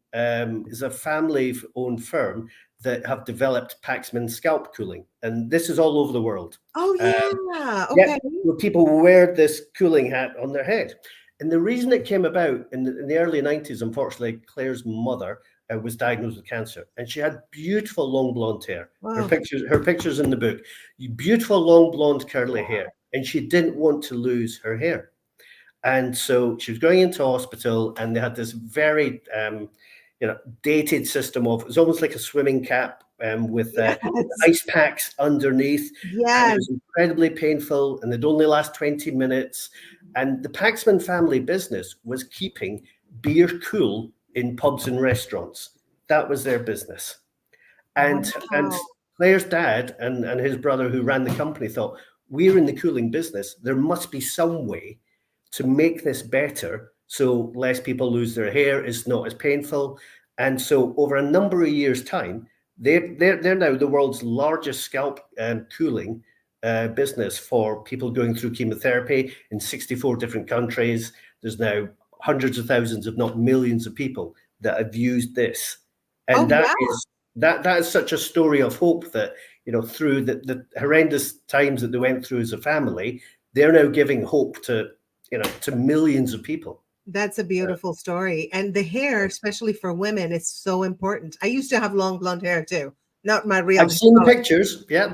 Speaker 2: is a family-owned firm that have developed Paxman scalp cooling. And this is all over the world.
Speaker 1: Oh, yeah. Okay.
Speaker 2: Where people wear this cooling hat on their head. And the reason it came about in the early 90s, unfortunately, Claire's mother was diagnosed with cancer. And she had beautiful long blonde hair. Wow. Her pictures in the book. Beautiful long blonde curly hair. And she didn't want to lose her hair. And so she was going into hospital, and they had this very dated system of, it's almost like a swimming cap with
Speaker 1: Yes.
Speaker 2: ice packs underneath. And it
Speaker 1: Yes.
Speaker 2: was incredibly painful, and it'd only last 20 minutes. And the Paxman family business was keeping beer cool in pubs and restaurants. That was their business. And
Speaker 1: Wow.
Speaker 2: Claire's dad and his brother who ran the company thought, we're in the cooling business. There must be some way to make this better so less people lose their hair, it's not as painful. And so over a number of years' time, they're now the world's largest scalp cooling business for people going through chemotherapy in 64 different countries. There's now hundreds of thousands, if not millions of people that have used this.
Speaker 1: Oh,
Speaker 2: And that
Speaker 1: wow.
Speaker 2: is that is such a story of hope that, through the horrendous times that they went through as a family, they're now giving hope to millions of people.
Speaker 1: That's a beautiful story. And the hair, especially for women, is so important. I used to have long blonde hair too, not my real
Speaker 2: I've seen the
Speaker 1: color.
Speaker 2: pictures. Yeah.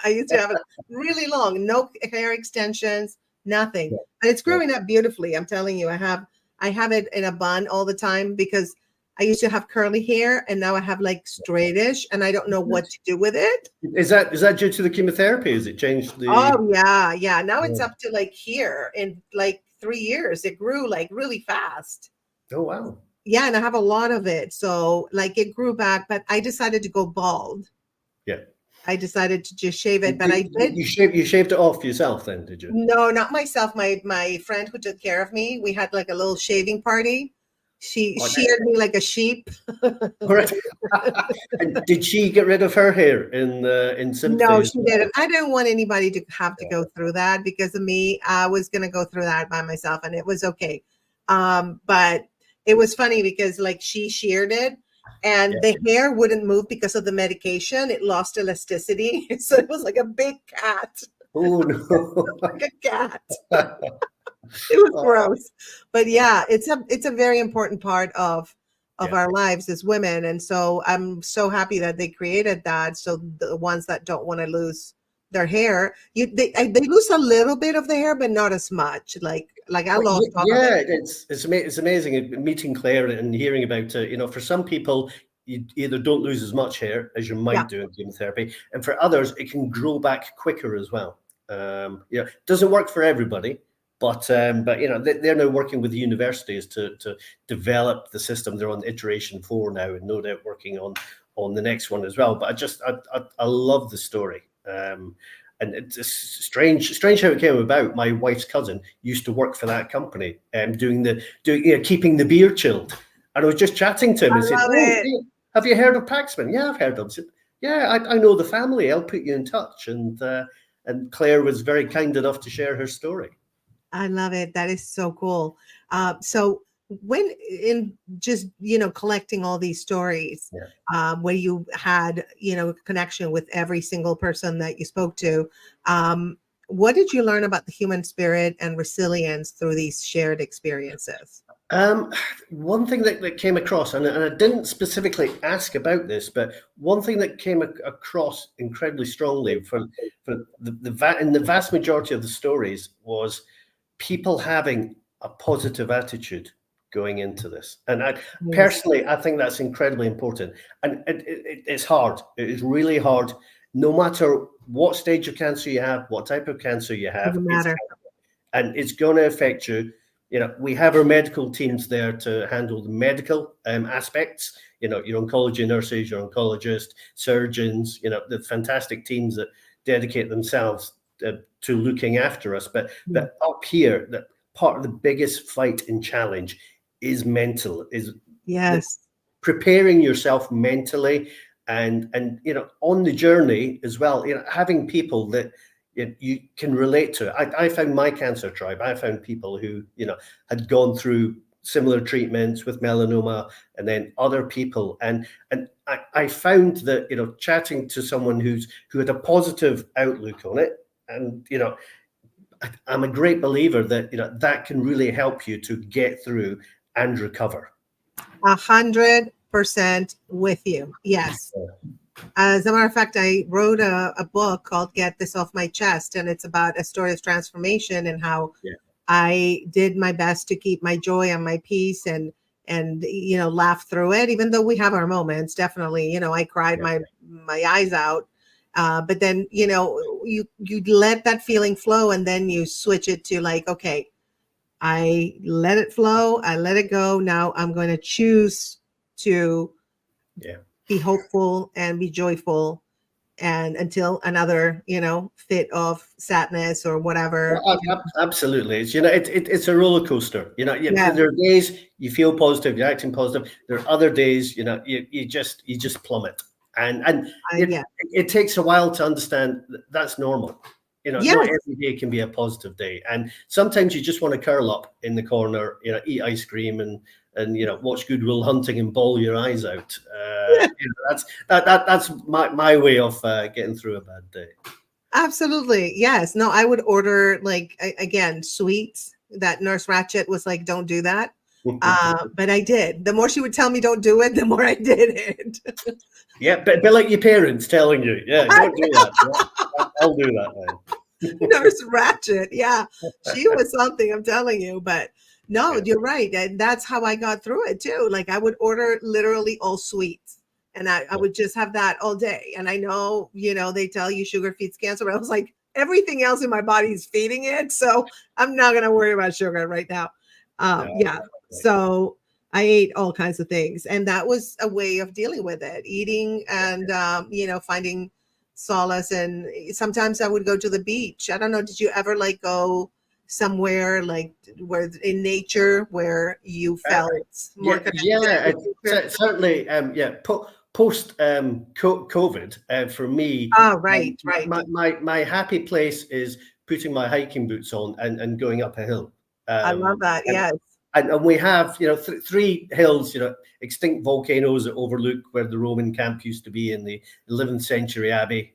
Speaker 1: I used to have it really long, no hair extensions, nothing.
Speaker 2: Yeah.
Speaker 1: And it's growing up beautifully. I'm telling you, I have it in a bun all the time because I used to have curly hair and now I have like straightish and I don't know what to do with it.
Speaker 2: Is that due to the chemotherapy? Has it changed the?
Speaker 1: Oh yeah, yeah. Now it's
Speaker 2: Yeah.
Speaker 1: up to like here in like 3 years. It grew like really fast.
Speaker 2: Oh wow.
Speaker 1: Yeah, and I have a lot of it. So like it grew back, but I decided to go bald.
Speaker 2: Yeah.
Speaker 1: I decided to just shave it, but I did.
Speaker 2: You shaved it off yourself then, did you?
Speaker 1: No, not myself. My friend who took care of me. We had like a little shaving party. She
Speaker 2: Oh,
Speaker 1: sheared me like a sheep.
Speaker 2: all right. And did she get rid of her hair in sympathy?
Speaker 1: No,
Speaker 2: as
Speaker 1: she
Speaker 2: well?
Speaker 1: didn't. I didn't want anybody to have to go through that because of me. I was gonna go through that by myself, and it was okay. But it was funny because like she sheared it, and
Speaker 2: Yeah.
Speaker 1: the hair wouldn't move because of the medication. It lost elasticity, so it was like a big cat,
Speaker 2: Oh no.
Speaker 1: like a cat. It was gross, but yeah, it's a very important part of
Speaker 2: Yeah.
Speaker 1: our lives as women, and so I'm so happy that they created that. So the ones that don't want to lose their hair, they lose a little bit of the hair, but not as much. Like I
Speaker 2: Well,
Speaker 1: lost all of
Speaker 2: yeah,
Speaker 1: it.
Speaker 2: it's amazing meeting Claire and hearing about it. For some people, you either don't lose as much hair as you
Speaker 1: Yeah,
Speaker 2: might do in chemotherapy, and for others, it can grow back quicker as well. It doesn't work for everybody, but they're now working with the universities to develop the system. They're on iteration 4 now, and no doubt working on the next one as well. But I love the story. And it's strange how it came about. My wife's cousin used to work for that company, keeping the beer chilled. And I was just chatting to him
Speaker 1: I
Speaker 2: and said,
Speaker 1: love
Speaker 2: "Oh,
Speaker 1: it.
Speaker 2: hey, have you heard of Paxman?" "Yeah, I've heard of him." I said, "Yeah, I know the family. I'll put you in touch." And Claire was very kind enough to share her story.
Speaker 1: I love it. That is so cool. So when in just collecting all these stories,
Speaker 2: Yeah.
Speaker 1: where you had connection with every single person that you spoke to, what did you learn about the human spirit and resilience through these shared experiences?
Speaker 2: One thing that came across, and I didn't specifically ask about this, but one thing that came across incredibly strongly for in the vast majority of the stories was people having a positive attitude going into this. And
Speaker 1: Yes.
Speaker 2: personally, I think that's incredibly important. And it's hard. It is really hard, no matter what stage of cancer you have, what type of cancer you have.
Speaker 1: Doesn't matter.
Speaker 2: And it's going to affect you. We have our medical teams there to handle the medical aspects. Your oncology nurses, your oncologist, surgeons. The fantastic teams that dedicate themselves to looking after us. But up here, that part of the biggest fight and challenge is mental. Is
Speaker 1: Yes.
Speaker 2: preparing yourself mentally, and on the journey as well. Having people that you can relate to. I found my cancer tribe. I found people who had gone through similar treatments with melanoma, and then other people, and I found that chatting to someone who had a positive outlook on it, and I'm a great believer that that can really help you to get through and recover.
Speaker 1: 100% with you. Yes. As a matter of fact, I wrote a book called Get This Off My Chest, and it's about a story of transformation and how
Speaker 2: Yeah.
Speaker 1: I did my best to keep my joy and my peace and laugh through it, even though we have our moments. Definitely, I cried
Speaker 2: Yeah.
Speaker 1: my eyes out. But then, you let that feeling flow, and then you switch it to like, okay, I let it flow, I let it go. Now I'm going to choose to
Speaker 2: Yeah.
Speaker 1: be hopeful and be joyful, and until another, fit of sadness or whatever.
Speaker 2: Absolutely. It's a roller coaster.
Speaker 1: Yeah,
Speaker 2: There are days you feel positive, you're acting positive. There are other days, you just plummet, and
Speaker 1: yeah,
Speaker 2: it takes a while to understand that's normal. Not
Speaker 1: yes,
Speaker 2: every day can be a positive day, and sometimes you just want to curl up in the corner, eat ice cream and watch Good Will Hunting and bawl your eyes out. That's my way of getting through a bad day.
Speaker 1: absolutely. Yes. No, I would order, like, again, sweets that Nurse Ratchet was like, don't do that. But I did. The more she would tell me don't do it, the more I did it.
Speaker 2: Yeah, but like your parents telling you, yeah, don't do that. Yeah, I'll do that then.
Speaker 1: Nurse Ratchet. Yeah, she was something, I'm telling you. But no,
Speaker 2: Yeah,
Speaker 1: you're right. And that's how I got through it too. Like, I would order literally all sweets, and I
Speaker 2: yeah,
Speaker 1: would just have that all day. And I know, they tell you sugar feeds cancer, but I was like, everything else in my body is feeding it. So I'm not going to worry about sugar right now.
Speaker 2: no,
Speaker 1: Yeah.
Speaker 2: right.
Speaker 1: So I ate all kinds of things. And that was a way of dealing with it, eating and, finding solace. And sometimes I would go to the beach. I don't know, did you ever like go somewhere like where in nature where you
Speaker 2: Uh,
Speaker 1: felt more connected
Speaker 2: yeah,
Speaker 1: with nature?
Speaker 2: certainly. Yeah, post COVID, for me,
Speaker 1: Oh, right, right.
Speaker 2: my happy place is putting my hiking boots on and going up a hill.
Speaker 1: I love that.
Speaker 2: And
Speaker 1: Yes.
Speaker 2: and we have three hills, extinct volcanoes that overlook where the Roman camp used to be in the 11th century abbey.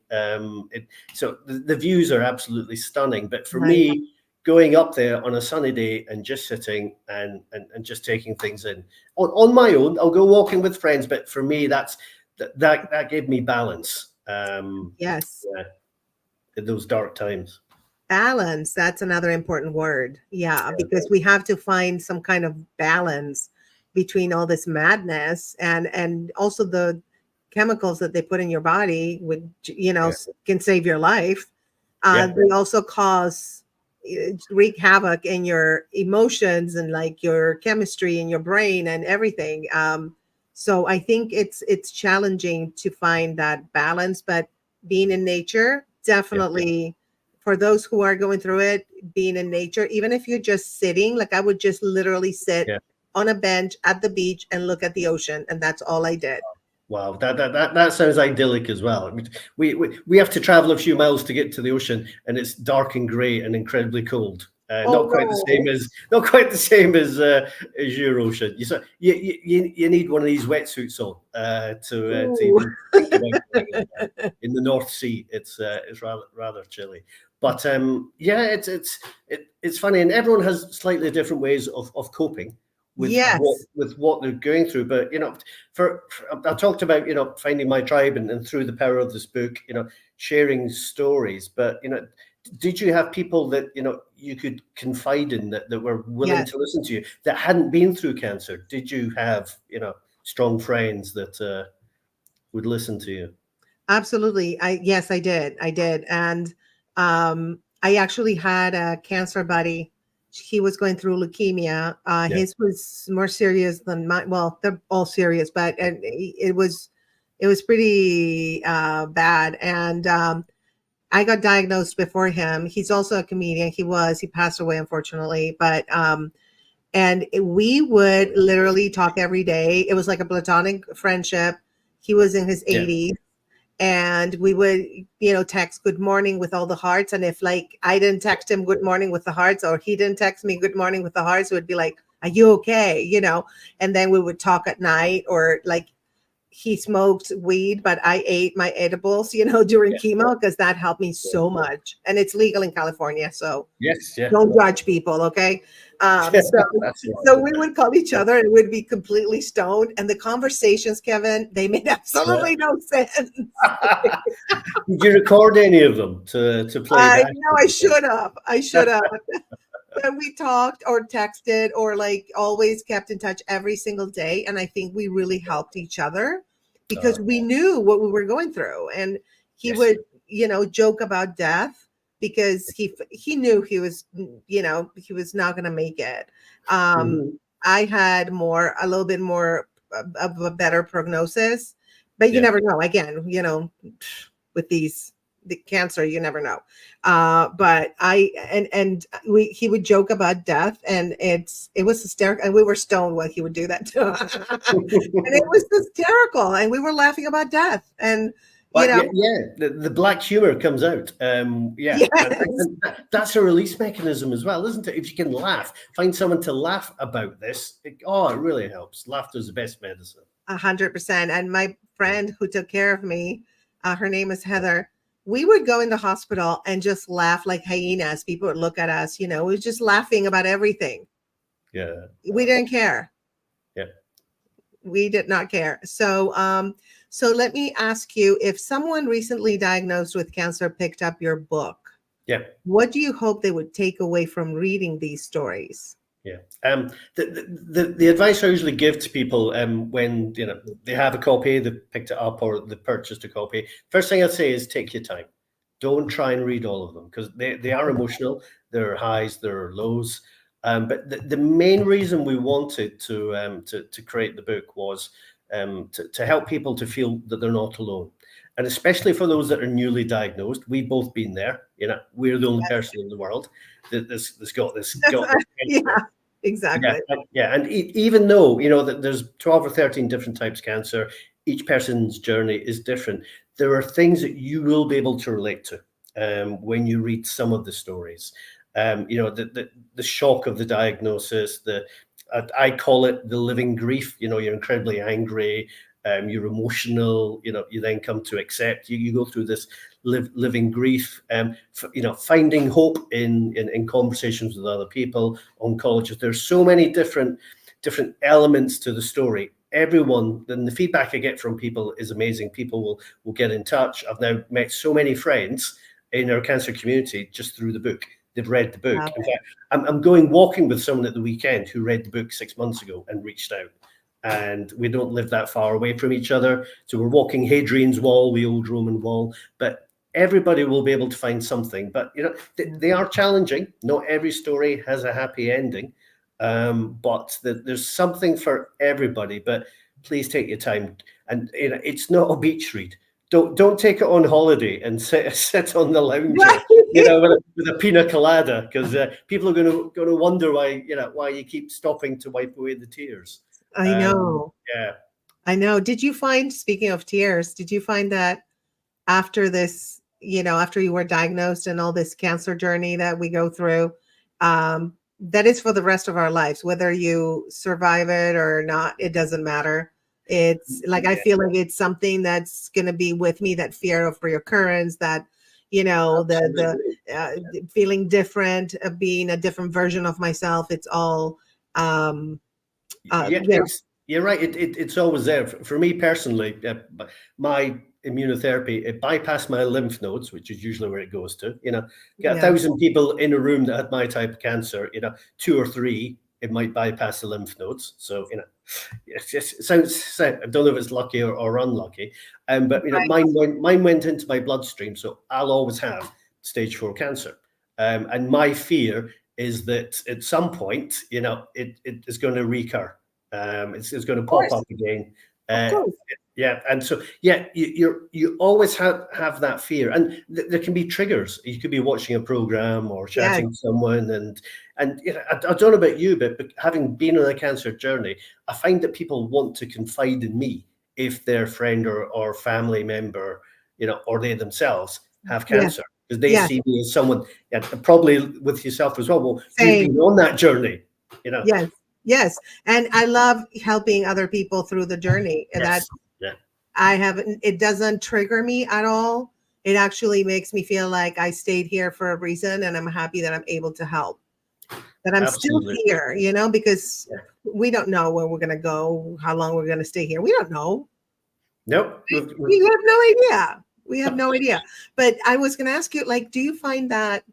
Speaker 2: So the views are absolutely stunning. But for
Speaker 1: Right.
Speaker 2: me, going up there on a sunny day and just sitting and just taking things in on my own, I'll go walking with friends. But for me, that gave me balance.
Speaker 1: Yes.
Speaker 2: Yeah, in those dark times.
Speaker 1: Balance, that's another important word. Yeah,
Speaker 2: Yeah,
Speaker 1: because we have to find some kind of balance between all this madness and also the chemicals that they put in your body, which
Speaker 2: yeah,
Speaker 1: can save your life.
Speaker 2: yeah,
Speaker 1: They also cause wreak havoc in your emotions and like your chemistry in your brain and everything. So I think it's challenging to find that balance, but being in nature
Speaker 2: yeah,
Speaker 1: definitely, for those who are going through it, being in nature, even if you're just sitting, like I would just literally sit
Speaker 2: yeah.
Speaker 1: on a bench at the beach and look at the ocean, and that's all I did.
Speaker 2: Wow, that sounds idyllic as well. I mean, we have to travel a few miles to get to the ocean, and it's dark and grey and incredibly cold.
Speaker 1: Oh
Speaker 2: Not quite the same as your ocean. You need one of these wetsuits on to
Speaker 1: no.
Speaker 2: even think about going in there. In the North Sea. It's rather chilly, but yeah, it's funny, and everyone has slightly different ways of coping
Speaker 1: Yes.
Speaker 2: with what they're going through. But I talked about finding my tribe and through the power of this book, sharing stories. But did you have people that you could confide in that were willing
Speaker 1: Yes.
Speaker 2: to listen to you that hadn't been through cancer? Did you have strong friends that would listen to you?
Speaker 1: Absolutely. Yes, I did. I did. And I actually had a cancer buddy. He was going through leukemia.
Speaker 2: Yeah,
Speaker 1: His was more serious than mine. Well, they're all serious, but it was pretty bad. And I got diagnosed before him. He's also a comedian. He passed away, unfortunately. But and we would literally talk every day. It was like a platonic friendship. He was in his
Speaker 2: yeah,
Speaker 1: 80s, and we would text good morning with all the hearts. And if like I didn't text him good morning with the hearts, or he didn't text me good morning with the hearts, it would be like, are you okay? And then we would talk at night, or like he smoked weed, but I ate my edibles, during
Speaker 2: yeah,
Speaker 1: chemo, because that helped me
Speaker 2: yeah.
Speaker 1: so much. And it's legal in California, so
Speaker 2: Yes, yeah.
Speaker 1: don't judge people, okay? So
Speaker 2: That's
Speaker 1: so
Speaker 2: right.
Speaker 1: we would call each other and we'd be completely stoned, and the conversations, Kevin, they made
Speaker 2: Yeah.
Speaker 1: absolutely no sense.
Speaker 2: Did you record any of them to play
Speaker 1: I
Speaker 2: back?
Speaker 1: know I should have. I should have. But we talked or texted or like always kept in touch every single day. And I think we really helped each other because we knew what we were going through. And he
Speaker 2: Yes.
Speaker 1: would, joke about death because he knew he was, he was not going to make it.
Speaker 2: Mhm.
Speaker 1: I had a little bit more of a better prognosis, but you
Speaker 2: Yeah.
Speaker 1: never know. Again, with the cancer, you never know. But he would joke about death, and it was hysterical, and we were stoned while he would do that too. And it was hysterical, and we were laughing about death, and
Speaker 2: But yeah, the black humor comes out. Yeah,
Speaker 1: yes,
Speaker 2: and that's a release mechanism as well, isn't it? If you can laugh, find someone to laugh about this. It really helps. Laughter is the best medicine.
Speaker 1: 100%. And my friend who took care of me, her name is Heather. We would go in the hospital and just laugh like hyenas. People would look at us, we were just laughing about everything.
Speaker 2: Yeah.
Speaker 1: We didn't care.
Speaker 2: Yeah.
Speaker 1: We did not care. So let me ask you, if someone recently diagnosed with cancer picked up your book,
Speaker 2: Yeah.
Speaker 1: what do you hope they would take away from reading these stories?
Speaker 2: Yeah. The advice I usually give to people when they have a copy, they picked it up or they purchased a copy. First thing I'd say is take your time. Don't try and read all of them because they are emotional. There are highs, there are lows. But the main reason we wanted to create the book was to help people to feel that they're not alone. And especially for those that are newly diagnosed, we've both been there. We're the only person in the world that's got this
Speaker 1: Yeah,
Speaker 2: cancer.
Speaker 1: exactly.
Speaker 2: Yeah, and even though that there's 12 or 13 different types of cancer, each person's journey is different. There are things that you will be able to relate to when you read some of the stories. The shock of the diagnosis, I call it the living grief. You're incredibly angry, you're emotional. You then come to accept. You go through this living grief. Finding hope in conversations with other people, oncologists. There's so many different elements to the story. Everyone, and the feedback I get from people is amazing. People will get in touch. I've now met so many friends in our cancer community just through the book. They've read the book.
Speaker 1: Wow.
Speaker 2: In fact, I'm going walking with someone at the weekend who read the book 6 months ago and reached out. And we don't live that far away from each other. So we're walking Hadrian's Wall, the old Roman wall. But everybody will be able to find something. But, they are challenging. Not every story has a happy ending. But there's something for everybody. But please take your time. And it's not a beach read. Don't take it on holiday and sit on the lounger, with a pina colada, because people are going to wonder why you keep stopping to wipe away the tears.
Speaker 1: I know.
Speaker 2: Yeah.
Speaker 1: I know. Speaking of tears, did you find that after this, after you were diagnosed and all this cancer journey that we go through, that is for the rest of our lives, whether you survive it or not, it doesn't matter. It's like, I feel like it's something that's going to be with me, that fear of reoccurrence, that, the feeling different, being a different version of myself. It's all,
Speaker 2: You're right. It's always there. For me personally, my immunotherapy, it bypassed my lymph nodes, which is usually where it goes to. Get 1,000 people in a room that had my type of cancer. 2 or 3, it might bypass the lymph nodes. So it sounds. I don't know if it's lucky or unlucky. But mine went into my bloodstream, so I'll always have stage 4 cancer. And my fear is that at some point, it is going to recur. It's going to pop up again.
Speaker 1: Of course.
Speaker 2: Yeah, and so you always have that fear, and there can be triggers. You could be watching a program or chatting to someone, and I don't know about you, but having been on a cancer journey, I find that people want to confide in me if their friend or family member, or they themselves have cancer, because they see me as someone, probably with yourself as well. Well, you've been on that journey,
Speaker 1: Yes. And I love helping other people through the journey. And it doesn't trigger me at all. It actually makes me feel like I stayed here for a reason, and I'm happy that I'm able to help, that I'm still here, because we don't know where we're going to go, how long we're going to stay here. We don't know.
Speaker 2: Nope.
Speaker 1: We have no idea. But I was going to ask you, do you find that,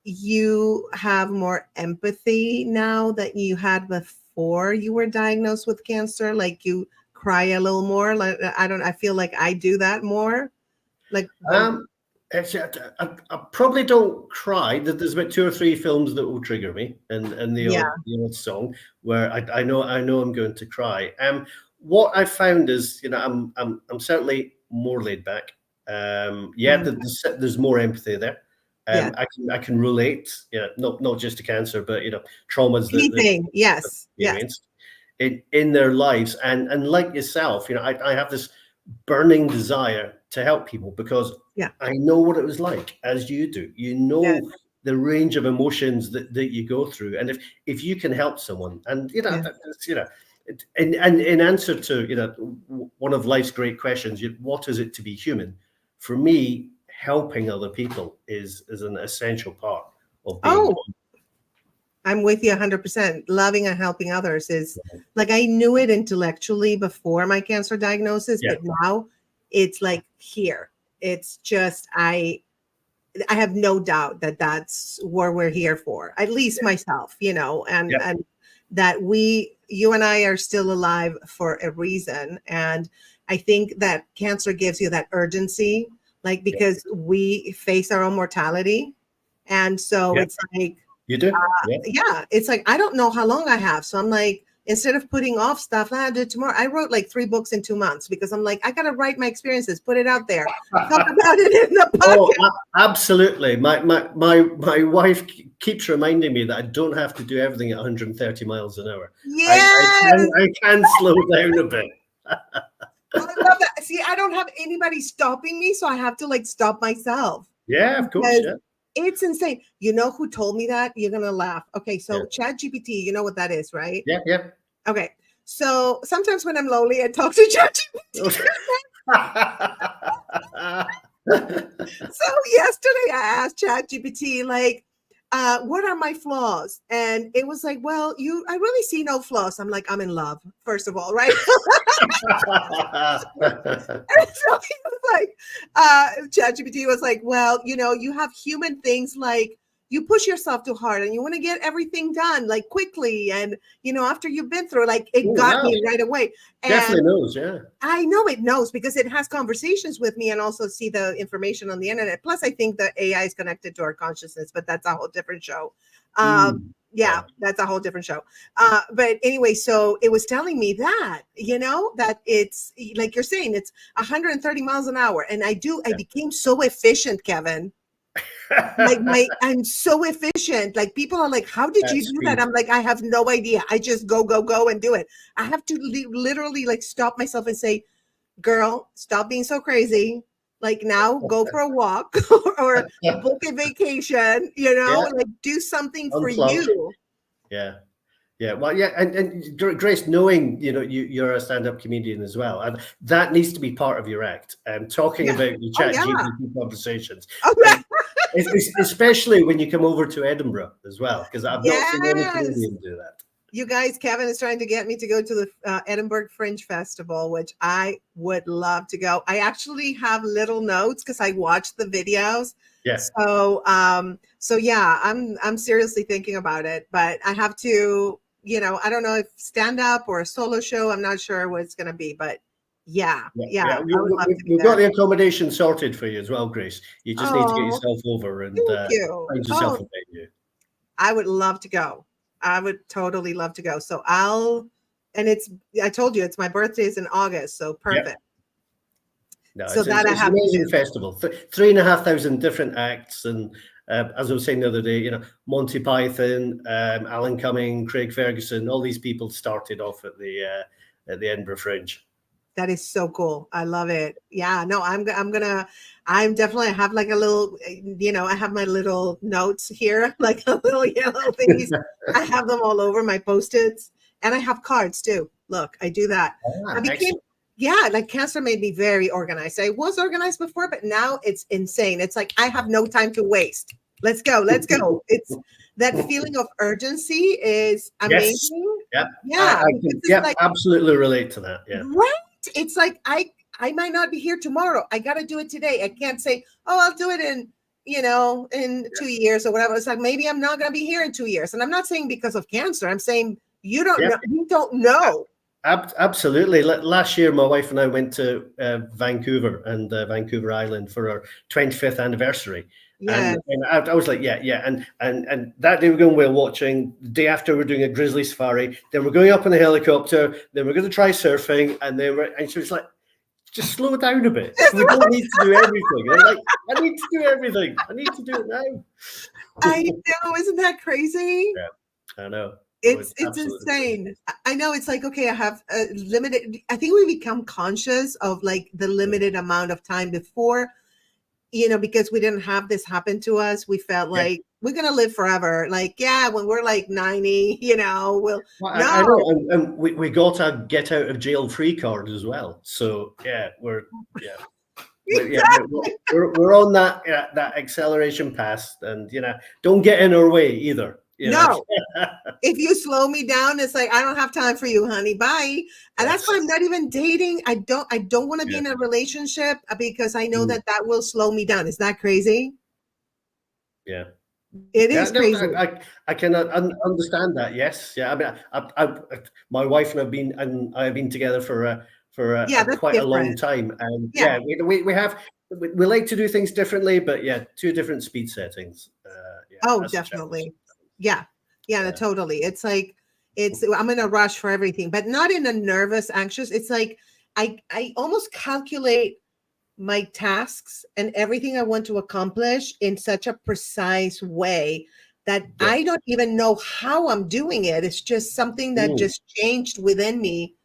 Speaker 1: you have more empathy now that you had before you were diagnosed with cancer? Like you cry a little more? Like I feel like I do that more. Like
Speaker 2: Um, actually, I probably don't cry. There's about two or three films that will trigger me, and
Speaker 1: yeah,
Speaker 2: the odd song where I know I'm going to cry. What I found is, I'm certainly more laid back. Yeah,
Speaker 1: mm,
Speaker 2: there's more empathy there.
Speaker 1: yeah.
Speaker 2: I can relate, not just to cancer, but traumas that
Speaker 1: Anything. Yes. Yes.
Speaker 2: experienced in their lives, and like yourself, I have this burning desire to help people because
Speaker 1: Yeah.
Speaker 2: I know what it was like, as you do. You
Speaker 1: Yeah.
Speaker 2: know the range of emotions that you go through, and if you can help someone, and
Speaker 1: Yeah.
Speaker 2: and in answer to one of life's great questions, what is it to be human? For me, helping other people is an essential part of being
Speaker 1: Oh, I'm with you 100%. Loving and helping others is like I knew it intellectually before my cancer diagnosis,
Speaker 2: yeah
Speaker 1: but now it's like here. It's just I have no doubt that that's what we're here for. At least myself,
Speaker 2: yeah
Speaker 1: and that you and I are still alive for a reason. And I think that cancer gives you that urgency, like
Speaker 2: yeah
Speaker 1: because we face our own mortality. And so
Speaker 2: yeah
Speaker 1: it's like
Speaker 2: you do yeah
Speaker 1: yeah, it's like I don't know how long I have. So I'm like, instead of putting off stuff, I'll do it tomorrow. I wrote like 3 books in 2 months because I'm like, I gotta write my experiences, put it out there, talk about it in the
Speaker 2: Oh,
Speaker 1: podcast.
Speaker 2: absolutely. My wife keeps reminding me that I don't have to do everything at 130 miles an hour.
Speaker 1: Yes,
Speaker 2: I can slow down a bit.
Speaker 1: I love that. See, I don't have anybody stopping me, so I have to like stop myself
Speaker 2: Yeah, of course.
Speaker 1: because
Speaker 2: Yeah,
Speaker 1: it's insane. You know who told me that? You're gonna laugh. Okay,
Speaker 2: yeah,
Speaker 1: so Chat GPT, you know what that is, right?
Speaker 2: yeah, yeah.
Speaker 1: Okay. So sometimes when I'm lonely, I talk to Chat. So yesterday I asked ChatGPT, like, what are my flaws? And it was like, well, I really see no flaws. I'm like, I'm in love, first of all, right? And so he was like, ChatGPT was like, well, you have human things like you push yourself too hard and you want to get everything done like quickly. And, after you've been through, like, it
Speaker 2: Oh
Speaker 1: got
Speaker 2: wow,
Speaker 1: me right away.
Speaker 2: definitely
Speaker 1: And
Speaker 2: knows. Yeah,
Speaker 1: I know it knows because it has conversations with me and also see the information on the internet. Plus, I think the AI is connected to our consciousness, but that's a whole different show. Yeah,
Speaker 2: yeah,
Speaker 1: that's a whole different show. But anyway, so it was telling me that, that it's like you're saying, it's 130 miles an hour. And I became so efficient, Kevin. Like
Speaker 2: yeah.
Speaker 1: I'm so efficient. Like people are like, how did
Speaker 2: At
Speaker 1: you do that?
Speaker 2: speed.
Speaker 1: I'm like, I have no idea. I just go and do it. I have to literally like stop myself and say, girl, stop being so crazy. Like now go for a walk or book a vacation,
Speaker 2: Yeah,
Speaker 1: like do something for
Speaker 2: unplug.
Speaker 1: you.
Speaker 2: Yeah. Yeah, well, yeah, and Grace, knowing you're a stand-up comedian as well, and that needs to be part of your act. And talking
Speaker 1: Yeah.
Speaker 2: about your
Speaker 1: Oh
Speaker 2: Chat
Speaker 1: yeah.
Speaker 2: GPT conversations,
Speaker 1: Oh yeah.
Speaker 2: and especially when you come over to Edinburgh as well, because I've not seen any
Speaker 1: Yes.
Speaker 2: comedian do that.
Speaker 1: You guys, Kevin is trying to get me to go to the Edinburgh Fringe Festival, which I would love to go. I actually have little notes because I watched the videos.
Speaker 2: Yeah,
Speaker 1: So yeah, I'm seriously thinking about it, but I have to, I don't know if stand up or a solo show. I'm not sure what it's going to be, but yeah,
Speaker 2: yeah,
Speaker 1: yeah,
Speaker 2: yeah.
Speaker 1: I would love to be
Speaker 2: We've got
Speaker 1: there.
Speaker 2: the accommodation sorted for you as well, Grace. You just need to get
Speaker 1: Oh,
Speaker 2: yourself over and
Speaker 1: thank you.
Speaker 2: find yourself
Speaker 1: Oh,
Speaker 2: a venue.
Speaker 1: I would love to go. I would totally love to go. So and I told you it's my birthday is in August, so
Speaker 2: Yeah.
Speaker 1: perfect.
Speaker 2: No,
Speaker 1: So that I
Speaker 2: it's an
Speaker 1: have to
Speaker 2: amazing
Speaker 1: do.
Speaker 2: festival. 3,500 different acts, and as I was saying the other day, Monty Python, Alan Cumming, Craig Ferguson, all these people started off at the Edinburgh Fringe.
Speaker 1: That is so cool. I love it. Yeah, no, I'm definitely have like a little, I have my little notes here, like a little yellow thingies. I have them all over my post-its and I have cards too. Look, I do that. I became,
Speaker 2: Excellent.
Speaker 1: yeah, like cancer made me very organized. I was organized before, but now it's insane. It's like I have no time to waste. Let's go. Let's go. It's that feeling of urgency is
Speaker 2: Yes.
Speaker 1: amazing.
Speaker 2: Yep.
Speaker 1: Yeah,
Speaker 2: I
Speaker 1: because
Speaker 2: can,
Speaker 1: it's
Speaker 2: yep,
Speaker 1: like
Speaker 2: absolutely relate to that. Yeah.
Speaker 1: right. It's like I might not be here tomorrow. I got to do it today. I can't say, "Oh, I'll do it in, in 2 years or whatever. It's like, maybe I'm not going to be here in 2 years. And I'm not saying because of cancer. I'm saying you don't know. You don't know.
Speaker 2: Absolutely. Last year, my wife and I went to Vancouver and Vancouver Island for our 25th anniversary.
Speaker 1: Yes.
Speaker 2: And I was like, yeah. And that day we're going whale watching. The day after, we're doing a grizzly safari. Then we're going up in a helicopter. Then we're going to try surfing. And she was like, just slow down a bit. We don't need to do everything. And I'm like, I need to do everything. I need to do it now.
Speaker 1: I know. Isn't that crazy?
Speaker 2: Yeah, I know.
Speaker 1: It's insane. I know. It's like, okay, I have a limited. I think we become conscious of like the limited amount of time before, because we didn't have this happen to us. We felt like we're going to live forever. Like, yeah, when we're like 90,
Speaker 2: well, I know. And we got a get out of jail free card as well. So we're on that acceleration path, and don't get in our way either.
Speaker 1: No. If you slow me down, it's like, I don't have time for you, honey. Bye. And that's why I'm not even dating. I don't want to be in a relationship because I know that will slow me down. Is that crazy?
Speaker 2: Yeah.
Speaker 1: It is crazy.
Speaker 2: I can understand that. Yes. Yeah. I mean, my wife and I have been together for quite a long time, and we like to do things differently, but two different speed settings.
Speaker 1: Definitely. Yeah, totally. It's like I'm in a rush for everything, but not in a nervous, anxious. It's like I almost calculate my tasks and everything I want to accomplish in such a precise way that I don't even know how I'm doing it. It's just something that just changed within me.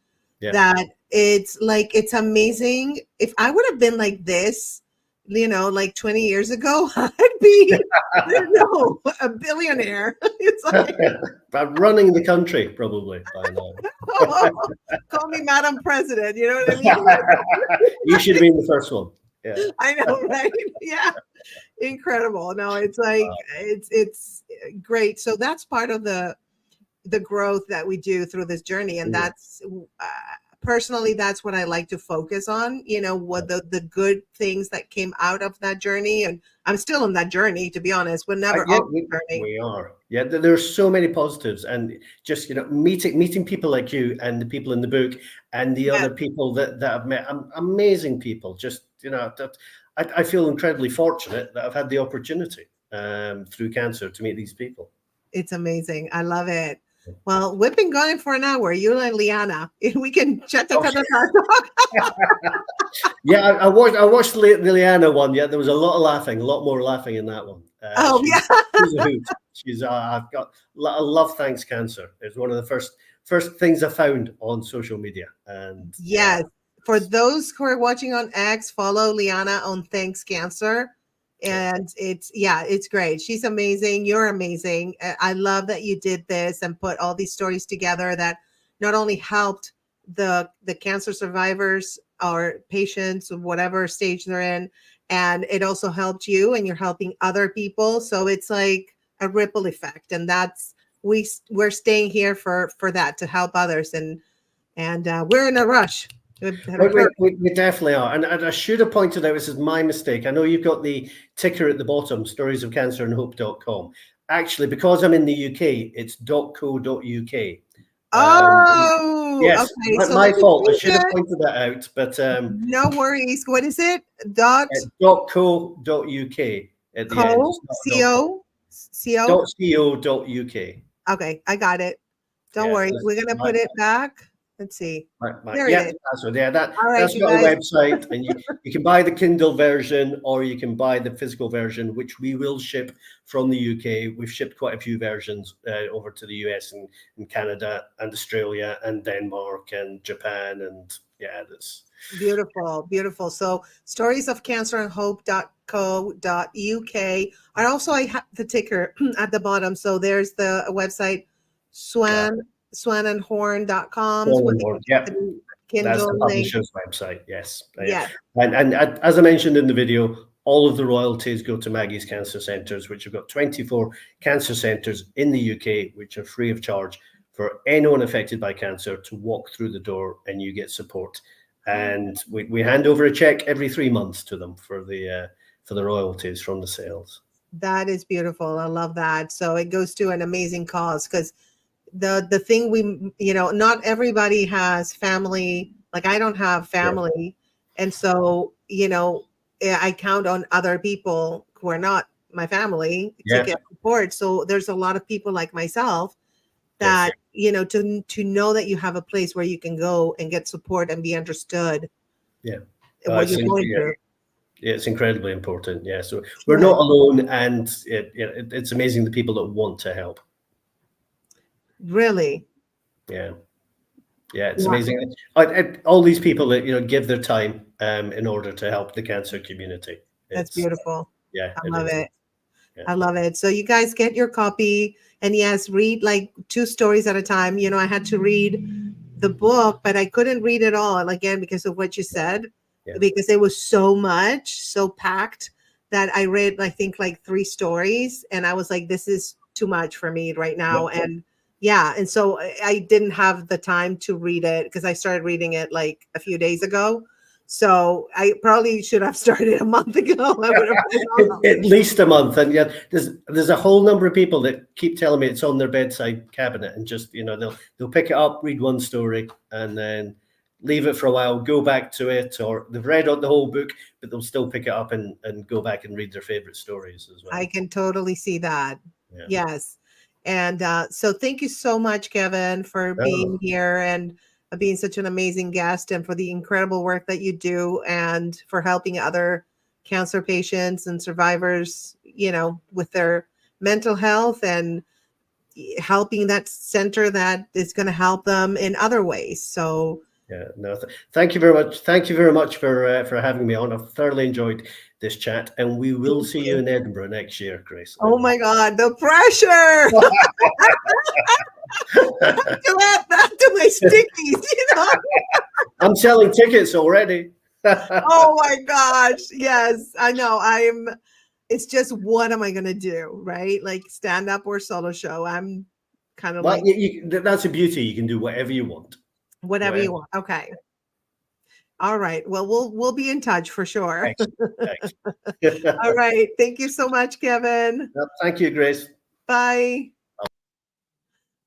Speaker 1: That it's like, it's amazing. If I would have been like this, like 20 years ago, I'd be, a billionaire. It's like
Speaker 2: I'm running the country probably by now.
Speaker 1: Call me Madam President. You know what I mean?
Speaker 2: You should be the first one. Yeah,
Speaker 1: I know, right? Yeah, incredible. No, it's like it's great. So that's part of the growth that we do through this journey, and that's personally, that's what I like to focus on, what the good things that came out of that journey. And I'm still on that journey, to be honest. We're never off the journey.
Speaker 2: We are. Yeah, there's so many positives, and just, meeting people like you and the people in the book and the other people that I've met, amazing people. Just, that I feel incredibly fortunate that I've had the opportunity through cancer to meet these people.
Speaker 1: It's amazing. I love it. Well, we've been going for an hour. You and Liana, we can chat to
Speaker 2: Yeah, I watched the Liana one. Yeah, there was a lot more laughing in that one. She's a hoot. I love Thanks Cancer. It's one of the first things I found on social media. And
Speaker 1: for those who are watching on X, follow Liana on Thanks Cancer. And it's great. She's amazing. You're amazing. I love that you did this and put all these stories together that not only helped the cancer survivors or patients of whatever stage they're in, and it also helped you, and you're helping other people. So it's like a ripple effect, and that's we're staying here for that, to help others, and we're in a rush.
Speaker 2: We definitely are. And I should have pointed out, this is my mistake. I know you've got the ticker at the bottom, storiesofcancerandhope.com. Actually, because I'm in the UK, it's .co.uk. Yes, okay. So my fault. I should have pointed that out, but
Speaker 1: no worries. What is it?
Speaker 2: .co.uk at the end. .co.uk.
Speaker 1: Okay, I got it. Don't worry. We're gonna put it back. Let's see.
Speaker 2: There it is. That's got a website, and you can buy the Kindle version, or you can buy the physical version, which we will ship from the UK. We've shipped quite a few versions over to the US and Canada and Australia and Denmark and Japan, and that's
Speaker 1: beautiful. So storiesofcancerandhope.co.uk. And also I have the ticker at the bottom. So there's the website swanandhorn.com.
Speaker 2: That's the publisher's website. Yes. And as I mentioned in the video, all of the royalties go to Maggie's Cancer Centres, which have got 24 cancer centres in the UK, which are free of charge for anyone affected by cancer to walk through the door, and you get support. And we hand over a check every 3 months to them for the for the royalties from the sales.
Speaker 1: That is beautiful. I love that. So it goes to an amazing cause, because the thing not everybody has family. Like, I don't have
Speaker 2: Yeah.
Speaker 1: family, and so I count on other people who are not my family to
Speaker 2: Yeah.
Speaker 1: get support. So there's a lot of people like myself
Speaker 2: Yes.
Speaker 1: that to know that you have a place where you can go and get support and be understood
Speaker 2: Yeah.
Speaker 1: in what you're going
Speaker 2: Yeah,
Speaker 1: through.
Speaker 2: it's incredibly important. Yeah. So we're
Speaker 1: Good.
Speaker 2: not alone, and it's amazing the people that want to help.
Speaker 1: Really.
Speaker 2: Yeah. Yeah, it's
Speaker 1: Yeah,
Speaker 2: amazing. All these people that give their time in order to help the cancer community.
Speaker 1: that's
Speaker 2: It's
Speaker 1: beautiful.
Speaker 2: Yeah,
Speaker 1: I
Speaker 2: it
Speaker 1: love
Speaker 2: is.
Speaker 1: it.
Speaker 2: Yeah.
Speaker 1: I love it. So you guys get your copy, and yes, read like 2 stories at a time. I had to read the book, but I couldn't read it all again because of what you said,
Speaker 2: Yeah.
Speaker 1: because it was so much, so packed, that I read, I think, like 3 stories, and I was like, this is too much for me right now.
Speaker 2: Yeah.
Speaker 1: And yeah, and so I didn't have the time to read it because I started reading it like a few days ago. So I probably should have started a month ago. I would have read all of
Speaker 2: At
Speaker 1: it.
Speaker 2: least a month, and yet there's a whole number of people that keep telling me it's on their bedside cabinet, and just they'll pick it up, read one story, and then leave it for a while, go back to it, or they've read out the whole book, but they'll still pick it up and go back and read their favorite stories as
Speaker 1: I
Speaker 2: well.
Speaker 1: can totally see that.
Speaker 2: Yeah.
Speaker 1: Yes. And so thank you so much, Kevin, for being
Speaker 2: Oh,
Speaker 1: here and being such an amazing guest, and for the incredible work that you do, and for helping other cancer patients and survivors, with their mental health, and helping that center that is going to help them in other ways. So,
Speaker 2: yeah. No, thank you very much. Thank you very much for having me on. I've thoroughly enjoyed this chat, and we will
Speaker 1: thank
Speaker 2: see you
Speaker 1: you.
Speaker 2: in Edinburgh next year, Grace.
Speaker 1: Oh my God, the pressure. To add that to my stickies.
Speaker 2: I'm selling tickets already.
Speaker 1: Oh my gosh. Yes, I know. It's just, what am I going to do? Right? Like, stand up or solo show. I'm kind of
Speaker 2: Well,
Speaker 1: like,
Speaker 2: that's a beauty. You can do whatever you want.
Speaker 1: whatever
Speaker 2: Whatever.
Speaker 1: you want. Okay. All right. Well, we'll be in touch for sure.
Speaker 2: Excellent. Excellent.
Speaker 1: All right. Thank you so much, Kevin.
Speaker 2: Well, thank you, Grace.
Speaker 1: Bye.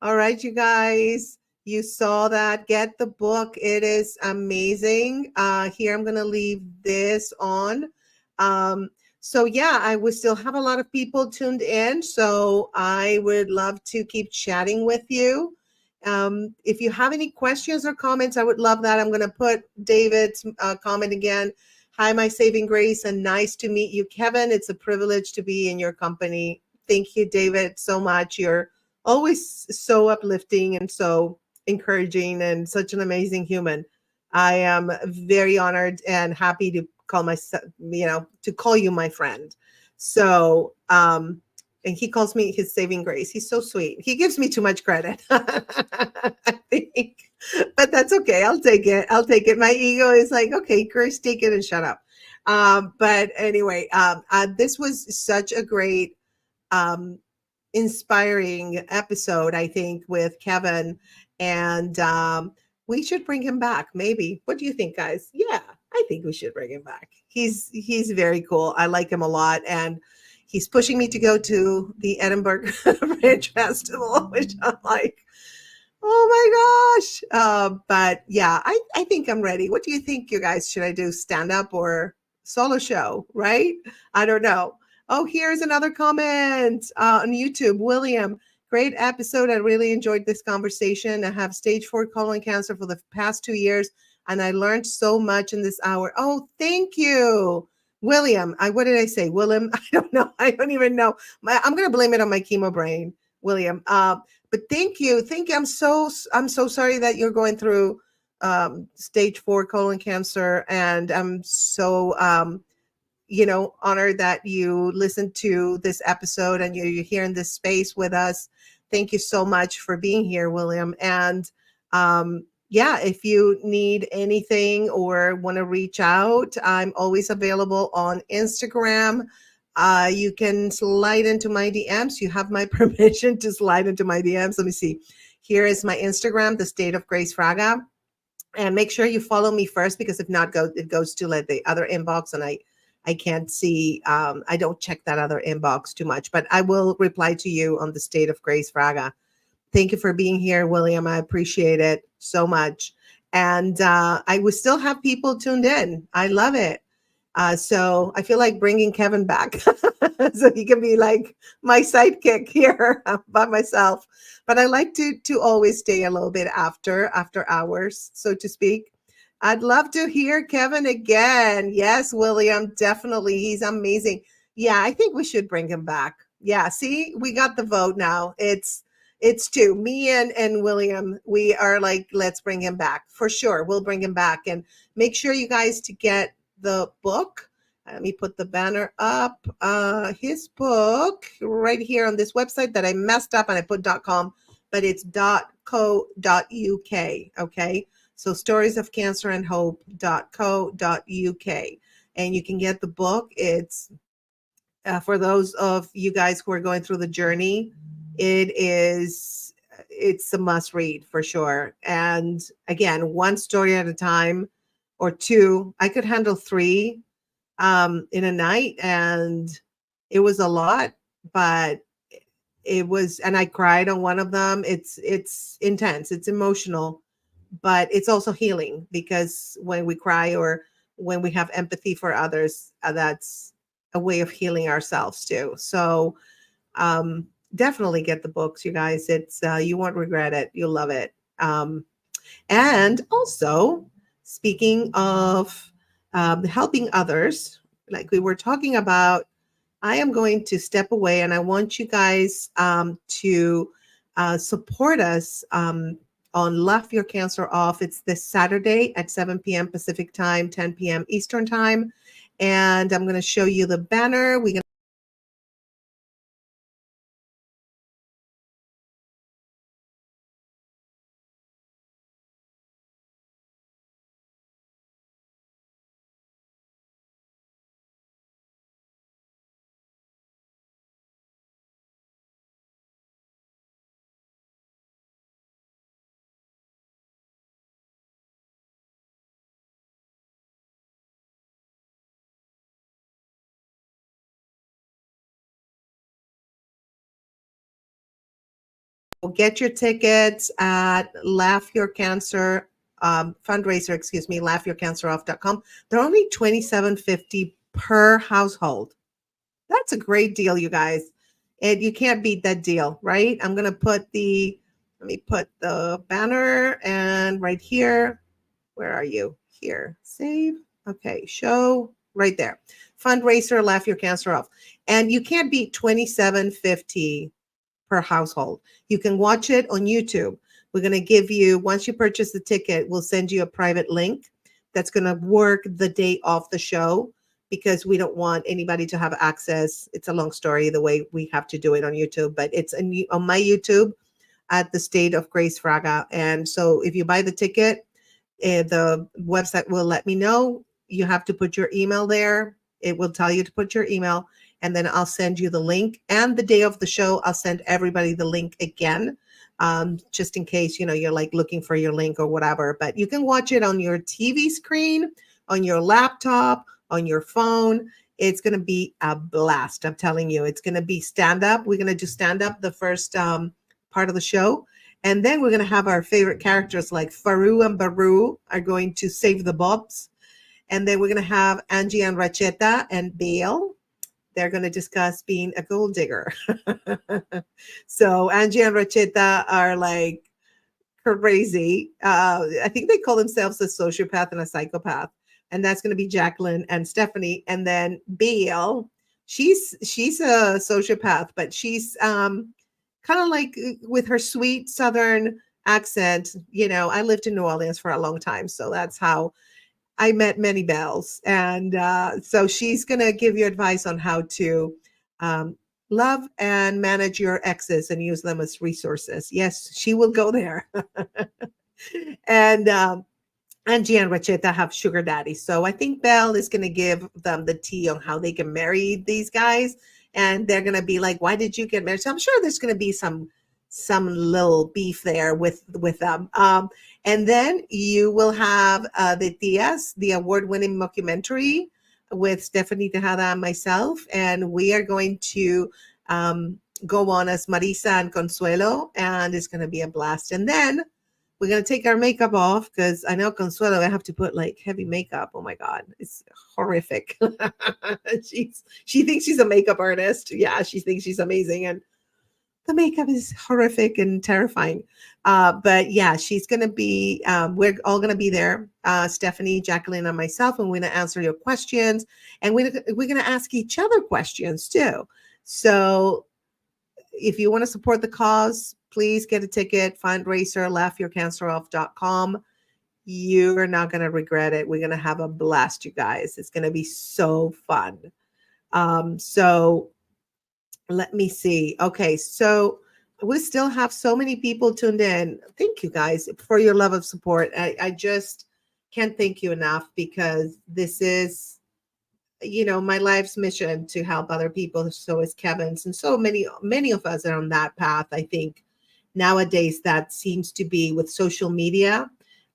Speaker 1: All right, you guys. You saw that. Get the book. It is amazing. Here, I'm going to leave this on. So yeah, I would still have a lot of people tuned in. So I would love to keep chatting with you. If you have any questions or comments, I would love that. I'm going to put David's comment again. Hi, my saving grace, and nice to meet you, Kevin. It's a privilege to be in your company. Thank you, David, so much. You're always so uplifting and so encouraging, and such an amazing human. I am very honored and happy to call myself, to call you my friend. So, and he calls me his saving grace. He's so sweet. He gives me too much credit, I think, but that's okay. I'll take it. I'll take it. My ego is like, okay, Grace, take it and shut up. But anyway, this was such a great, inspiring episode, I think, with Kevin. And we should bring him back, maybe. What do you think, guys? Yeah, I think we should bring him back. He's very cool. I like him a lot. And he's pushing me to go to the Edinburgh Fringe Festival, which I'm like, oh my gosh. But yeah, I think I'm ready. What do you think, you guys? Should I do stand up or solo show? Right? I don't know. Oh, here's another comment on YouTube. William, great episode. I really enjoyed this conversation. I have stage 4 colon cancer for the past 2 years, and I learned so much in this hour. Oh, thank you, William. What did I say? William? I don't know. I don't even know. I'm going to blame it on my chemo brain, William. But thank you. Thank you. I'm so sorry that you're going through stage 4 colon cancer, and I'm so honored that you listened to this episode and you're here in this space with us. Thank you so much for being here, William. And yeah, if you need anything or want to reach out, I'm always available on Instagram. You can slide into my DMs. You have my permission to slide into my DMs. Let me see. Here is my Instagram, the State of Grace Fraga. And make sure you follow me first, because if not, it goes to like the other inbox, and I I can't see. I don't check that other inbox too much, but I will reply to you on the state of Grace Fraga. Thank you for being here, William. I appreciate it so much. And I will still have people tuned in. I love it. So I feel like bringing Kevin back so he can be like my sidekick here by myself. But I like to always stay a little bit after hours, so to speak. I'd love to hear Kevin again. Yes, William, definitely. He's amazing. Yeah, I think we should bring him back. Yeah, see, we got the vote now. It's two. Me and William, we are like, let's bring him back. For sure. We'll bring him back. And make sure you guys to get the book. Let me put the banner up. His book right here on this website that I messed up and I put .com, but it's .co.uk. Okay. So stories of cancer and hope.co.uk. And you can get the book. It's for those of you guys who are going through the journey, it's a must read for sure. And again, one story at a time or two. I could handle three in a night, and it was a lot, but it was, and I cried on one of them. It's intense, it's emotional, but it's also healing, because when we cry or when we have empathy for others, that's a way of healing ourselves too. So definitely get the books, you guys. It's you won't regret it. You'll love it. And also, speaking of helping others, like we were talking about, I am going to step away and I want you guys to support us on Laugh Your Cancer Off. It's this Saturday at 7 p.m. Pacific time, 10 p.m. Eastern time. And I'm going to show you the banner. We're going get your tickets at Laugh Your Cancer fundraiser, excuse me, laughyourcanceroff.com. They're only $27.50 per household. That's a great deal, you guys. And you can't beat that deal, right? I'm going to let me put the banner and right here. Where are you? Here. Save. Okay. Show right there. Fundraiser, Laugh Your Cancer Off. And you can't beat $27.50 per household. You can watch it on YouTube. We're going to give you, once you purchase the ticket, we'll send you a private link that's going to work the day of the show, because we don't want anybody to have access. It's a long story the way we have to do it on YouTube, but it's on my YouTube at the State of Grace Fraga. And so if you buy the ticket, the website will let me know. You have to put your email there. It will tell you to put your email, and then I'll send you the link. And the day of the show, I'll send everybody the link again, just in case, you're like looking for your link or whatever. But you can watch it on your TV screen, on your laptop, on your phone. It's going to be a blast. I'm telling you, it's going to be stand up. We're going to do stand up the first part of the show. And then we're going to have our favorite characters like Faru and Baru are going to save the bobs. And then we're going to have Angie and Racheta and Bale. They're going to discuss being a gold digger. So Angie and Racheta are like crazy. I think they call themselves a sociopath and a psychopath. And that's going to be Jacqueline and Stephanie. And then Bale, she's a sociopath, but she's kind of like with her sweet Southern accent. I lived in New Orleans for a long time, so that's how I met many Bells. And so she's going to give you advice on how to love and manage your exes and use them as resources. Yes, she will go there. And Angie and Racheta have sugar daddies. So I think Belle is going to give them the tea on how they can marry these guys. And they're going to be like, why did you get married? So I'm sure there's going to be some little beef there with them. And then you will have the Tias, the award-winning mockumentary with Stephanie Tejada and myself, and we are going to go on as Marisa and Consuelo, and it's going to be a blast. And then we're going to take our makeup off because I know Consuelo, I have to put like heavy makeup. Oh my God, it's horrific. She thinks she's a makeup artist. Yeah, she thinks she's amazing. And the makeup is horrific and terrifying. But yeah, she's going to be, we're all going to be there. Stephanie, Jacqueline, and myself, and we're going to answer your questions. And we're going to ask each other questions too. So if you want to support the cause, please get a ticket, fundraiser, laughyourcanceroff.com. You're not going to regret it. We're going to have a blast, you guys. It's going to be so fun. So let me see. Okay, so we still have so many people tuned in. Thank you guys for your love of support. I just can't thank you enough because this is, my life's mission to help other people. So is Kevin's, and so many of us are on that path. I think nowadays that seems to be with social media.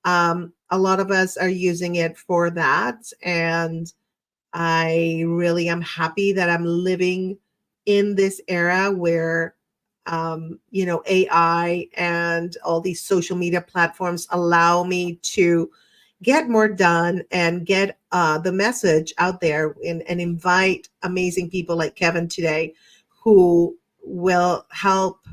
Speaker 1: A lot of us are using it for that, and I really am happy that I'm living in this era where AI and all these social media platforms allow me to get more done and get the message out there, and invite amazing people like Kevin today who will help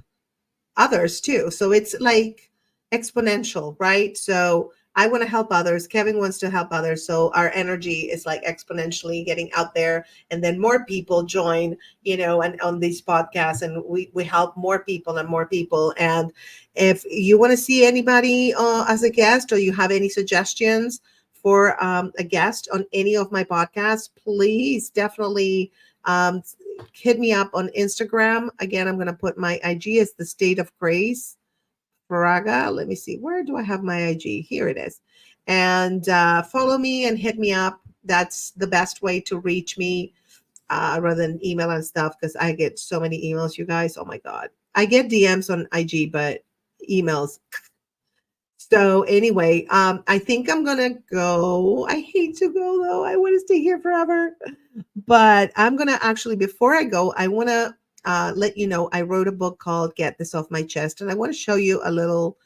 Speaker 1: others too. So it's like exponential, right? So I want to help others. Kevin wants to help others. So our energy is like exponentially getting out there. And then more people join, and on these podcasts, and we help more people and more people. And if you want to see anybody as a guest, or you have any suggestions for a guest on any of my podcasts, please definitely hit me up on Instagram. Again, I'm going to put my IG as the State of Grace Fraga. Let me see. Where do I have my IG? Here it is. And follow me and hit me up. That's the best way to reach me, rather than email and stuff, because I get so many emails, you guys. Oh my God. I get DMs on IG, but emails. So anyway, I think I'm gonna go. I hate to go though. I want to stay here forever. But I'm going to actually, before I go, I want to let you know I wrote a book called Get This Off My Chest. And I want to show you a little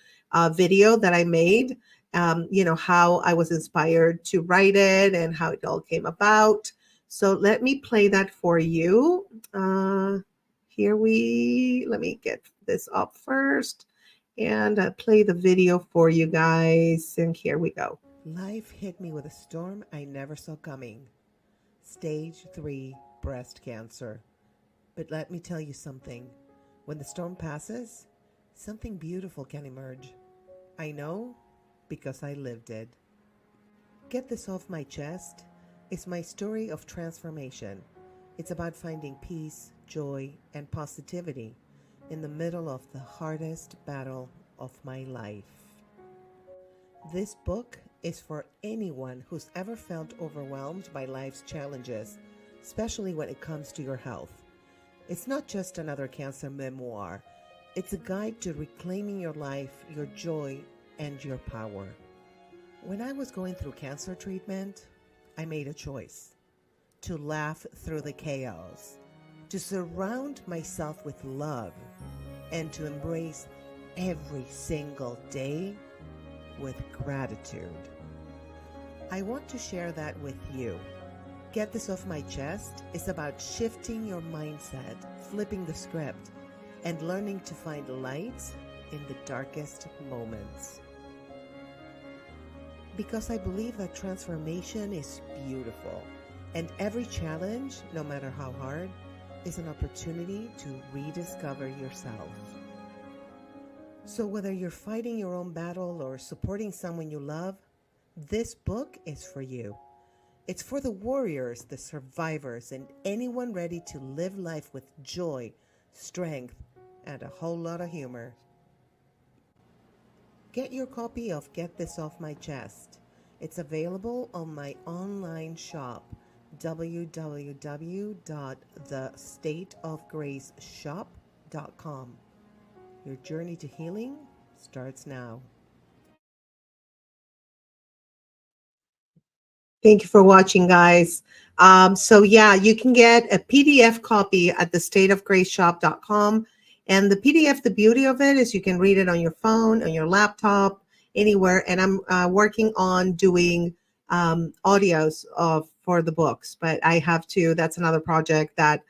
Speaker 1: video that I made, how I was inspired to write it and how it all came about. So let me play that for you. Let me get this up first and play the video for you guys. And here we go. Life hit me with a storm I never saw coming. Stage 3 breast cancer. But let me tell you something. When the storm passes, something beautiful can emerge. I know because I lived it. Get This Off My Chest is my story of transformation. It's about finding peace, joy, and positivity in the middle of the hardest battle of my life. This book is for anyone who's ever felt overwhelmed by life's challenges, especially when it comes to your health. It's not just another cancer memoir. It's a guide to reclaiming your life, your joy, and your power. When I was going through cancer treatment, I made a choice to laugh through the chaos, to surround myself with love, and to embrace every single day with gratitude. I want to share that with you. Get This Off My Chest is about shifting your mindset, flipping the script, and learning to find light in the darkest moments. Because I believe that transformation is beautiful, and every challenge, no matter how hard, is an opportunity to rediscover yourself. So whether you're fighting your own battle or supporting someone you love, this book is for you. It's for the warriors, the survivors, and anyone ready to live life with joy, strength, and a whole lot of humor. Get your copy of Get This Off My Chest. It's available on my online shop, www.thestateofgraceshop.com. Your journey to healing starts now. Thank you for watching, guys. So yeah, you can get a PDF copy at thestateofgraceshop.com. And the PDF, the beauty of it is you can read it on your phone, on your laptop, anywhere. And I'm working on doing audios for the books, but I have to, that's another project that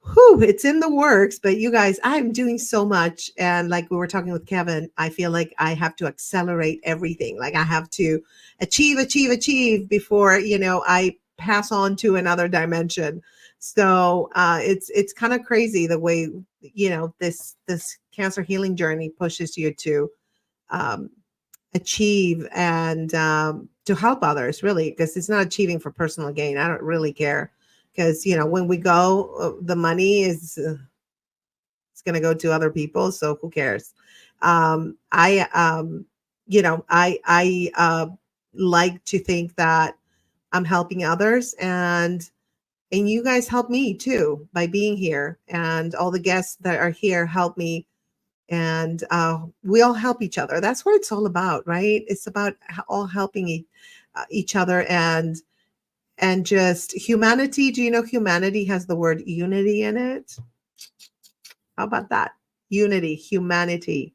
Speaker 1: whew, it's in the works. But you guys, I'm doing so much. And like we were talking with Kevin, I feel like I have to accelerate everything. Like I have to achieve before, I pass on to another dimension. So it's kind of crazy the way, this cancer healing journey pushes you to um, achieve and to help others, really, because it's not achieving for personal gain. I don't really care because when we go, the money is it's going to go to other people, so who cares? I I like to think that I'm helping others, and you guys help me too by being here, and all the guests that are here help me, and we all help each other. That's what it's all about, right? It's about all helping each other, and just humanity. Do you know humanity has the word unity in it? How about that? Unity, humanity.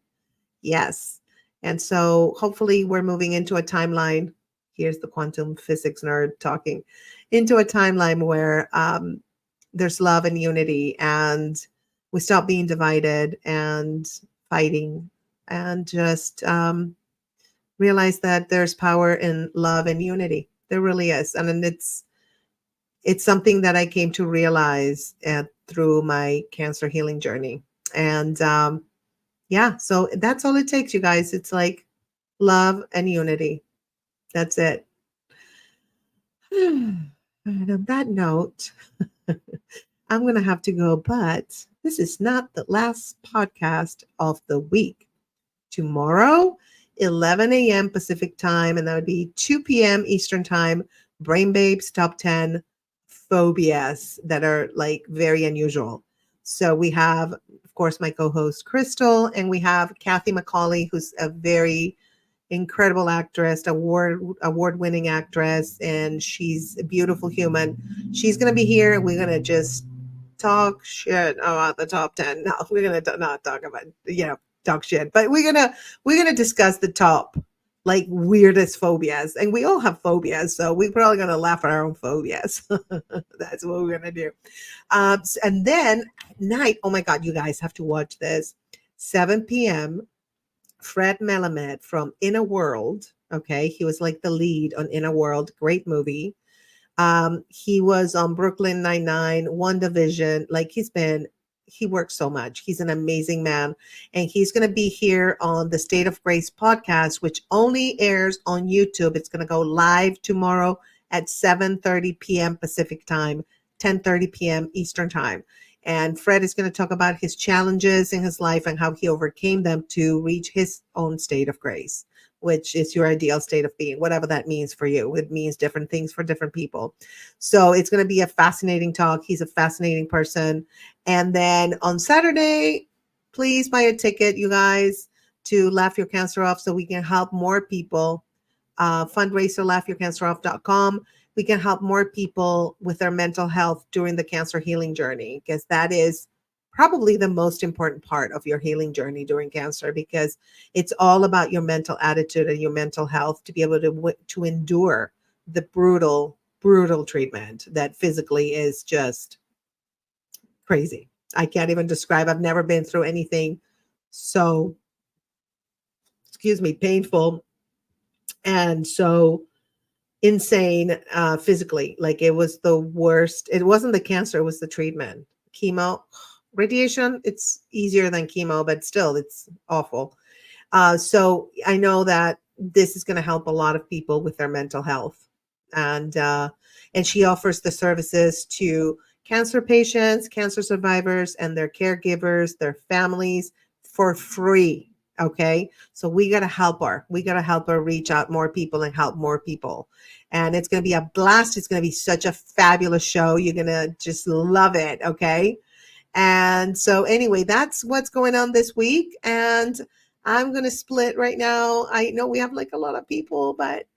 Speaker 1: Yes. And so hopefully we're moving into a timeline. Here's the quantum physics nerd talking, into a timeline where there's love and unity, and we stop being divided and fighting, and just realize that there's power in love and unity. There really is. And then it's something that I came to realize through my cancer healing journey. And yeah, so that's all it takes, you guys. It's like love and unity. That's it. And on that note, I'm going to have to go, but this is not the last podcast of the week. Tomorrow, 11 a.m. Pacific time, and that would be 2 p.m. Eastern time, Brain Babes Top 10 Phobias that are like very unusual. So we have, of course, my co-host Crystal, and we have Kathy McCauley, who's a very incredible actress, award-winning actress, and she's a beautiful human. She's going to be here, and we're going to just talk shit about the top 10. No, we're going to not talk about, talk shit, but we're going to discuss the top like weirdest phobias, and we all have phobias, so we're probably going to laugh at our own phobias. That's what we're going to do. And then at night, oh my god, you guys have to watch this. 7 p.m. Fred Melamed from Inner World. Okay, he was like the lead on Inner World. Great movie. He was on Brooklyn Nine-Nine, One Division. Like he works so much. He's an amazing man. And he's going to be here on the State of Grace podcast, which only airs on YouTube. It's going to go live tomorrow at 7:30 p.m. Pacific time, 10:30 p.m. Eastern time. And Fred is going to talk about his challenges in his life and how he overcame them to reach his own state of grace, which is your ideal state of being, whatever that means for you. It means different things for different people. So it's going to be a fascinating talk. He's a fascinating person. And then on Saturday, please buy a ticket, you guys, to Laugh Your Cancer Off so we can help more people. Fundraiser, laughyourcanceroff.com. We can help more people with their mental health during the cancer healing journey, because that is probably the most important part of your healing journey during cancer, because it's all about your mental attitude and your mental health to be able to endure the brutal treatment that physically is just crazy. I can't even describe. I've never been through anything so, excuse me, painful and so insane physically. Like it was the worst. It wasn't the cancer, it was the treatment. Chemo, radiation, it's easier than chemo, but still it's awful. So I know that this is going to help a lot of people with their mental health. And she offers the services to cancer patients, cancer survivors, and their caregivers, their families for free. Okay. So we got to help her. We got to help her reach out more people and help more people. And it's going to be a blast. It's going to be such a fabulous show. You're going to just love it. Okay. And so anyway, that's what's going on this week. And I'm going to split right now. I know we have like a lot of people, but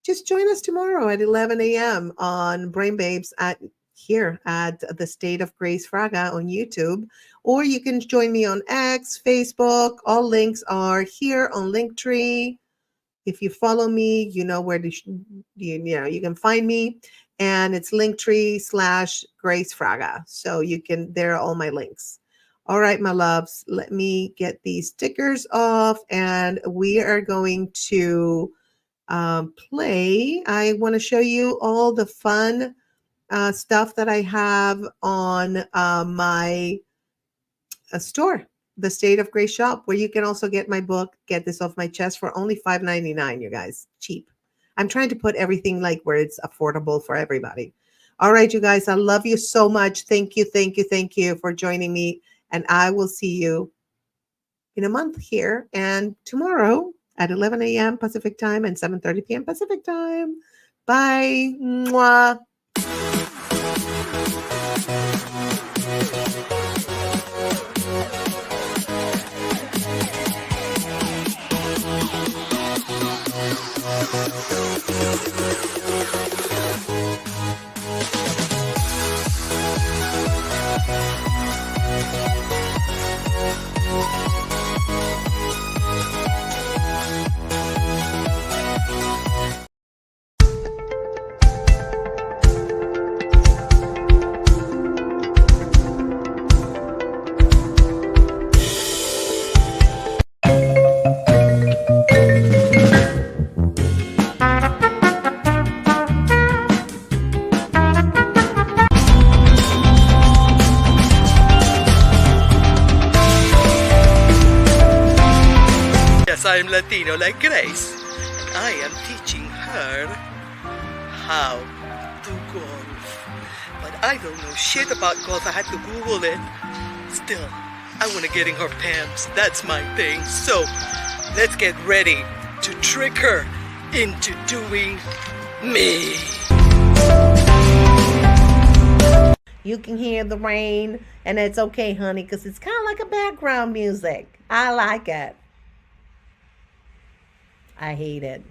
Speaker 1: just join us tomorrow at 11 a.m. on Brain Babes at here at the State of Grace Fraga on YouTube, or you can join me on X, Facebook. All links are here on Linktree. If you follow me, you know where to, you can find me, and it's Linktree/Grace Fraga. So you can, there are all my links. All right, my loves, let me get these stickers off, and we are going to play. I want to show you all the fun stuff that I have on my store, the State of Grace shop, where you can also get my book, Get This Off My Chest, for only $5.99, you guys. Cheap. I'm trying to put everything like where it's affordable for everybody. All right, you guys, I love you so much. Thank you, thank you, thank you for joining me. And I will see you in a month here and tomorrow at 11 a.m. Pacific time and 7:30 p.m. Pacific time. Bye. Mwah.
Speaker 3: Yes, I am Latino like Grace, and I am teaching her how to golf. But I don't know shit about golf. I had to Google it. Still, I want to get in her pants. That's my thing. So, let's get ready to trick her into doing me.
Speaker 1: You can hear the rain, and it's okay, honey, because it's kind of like a background music. I like it. I hate it.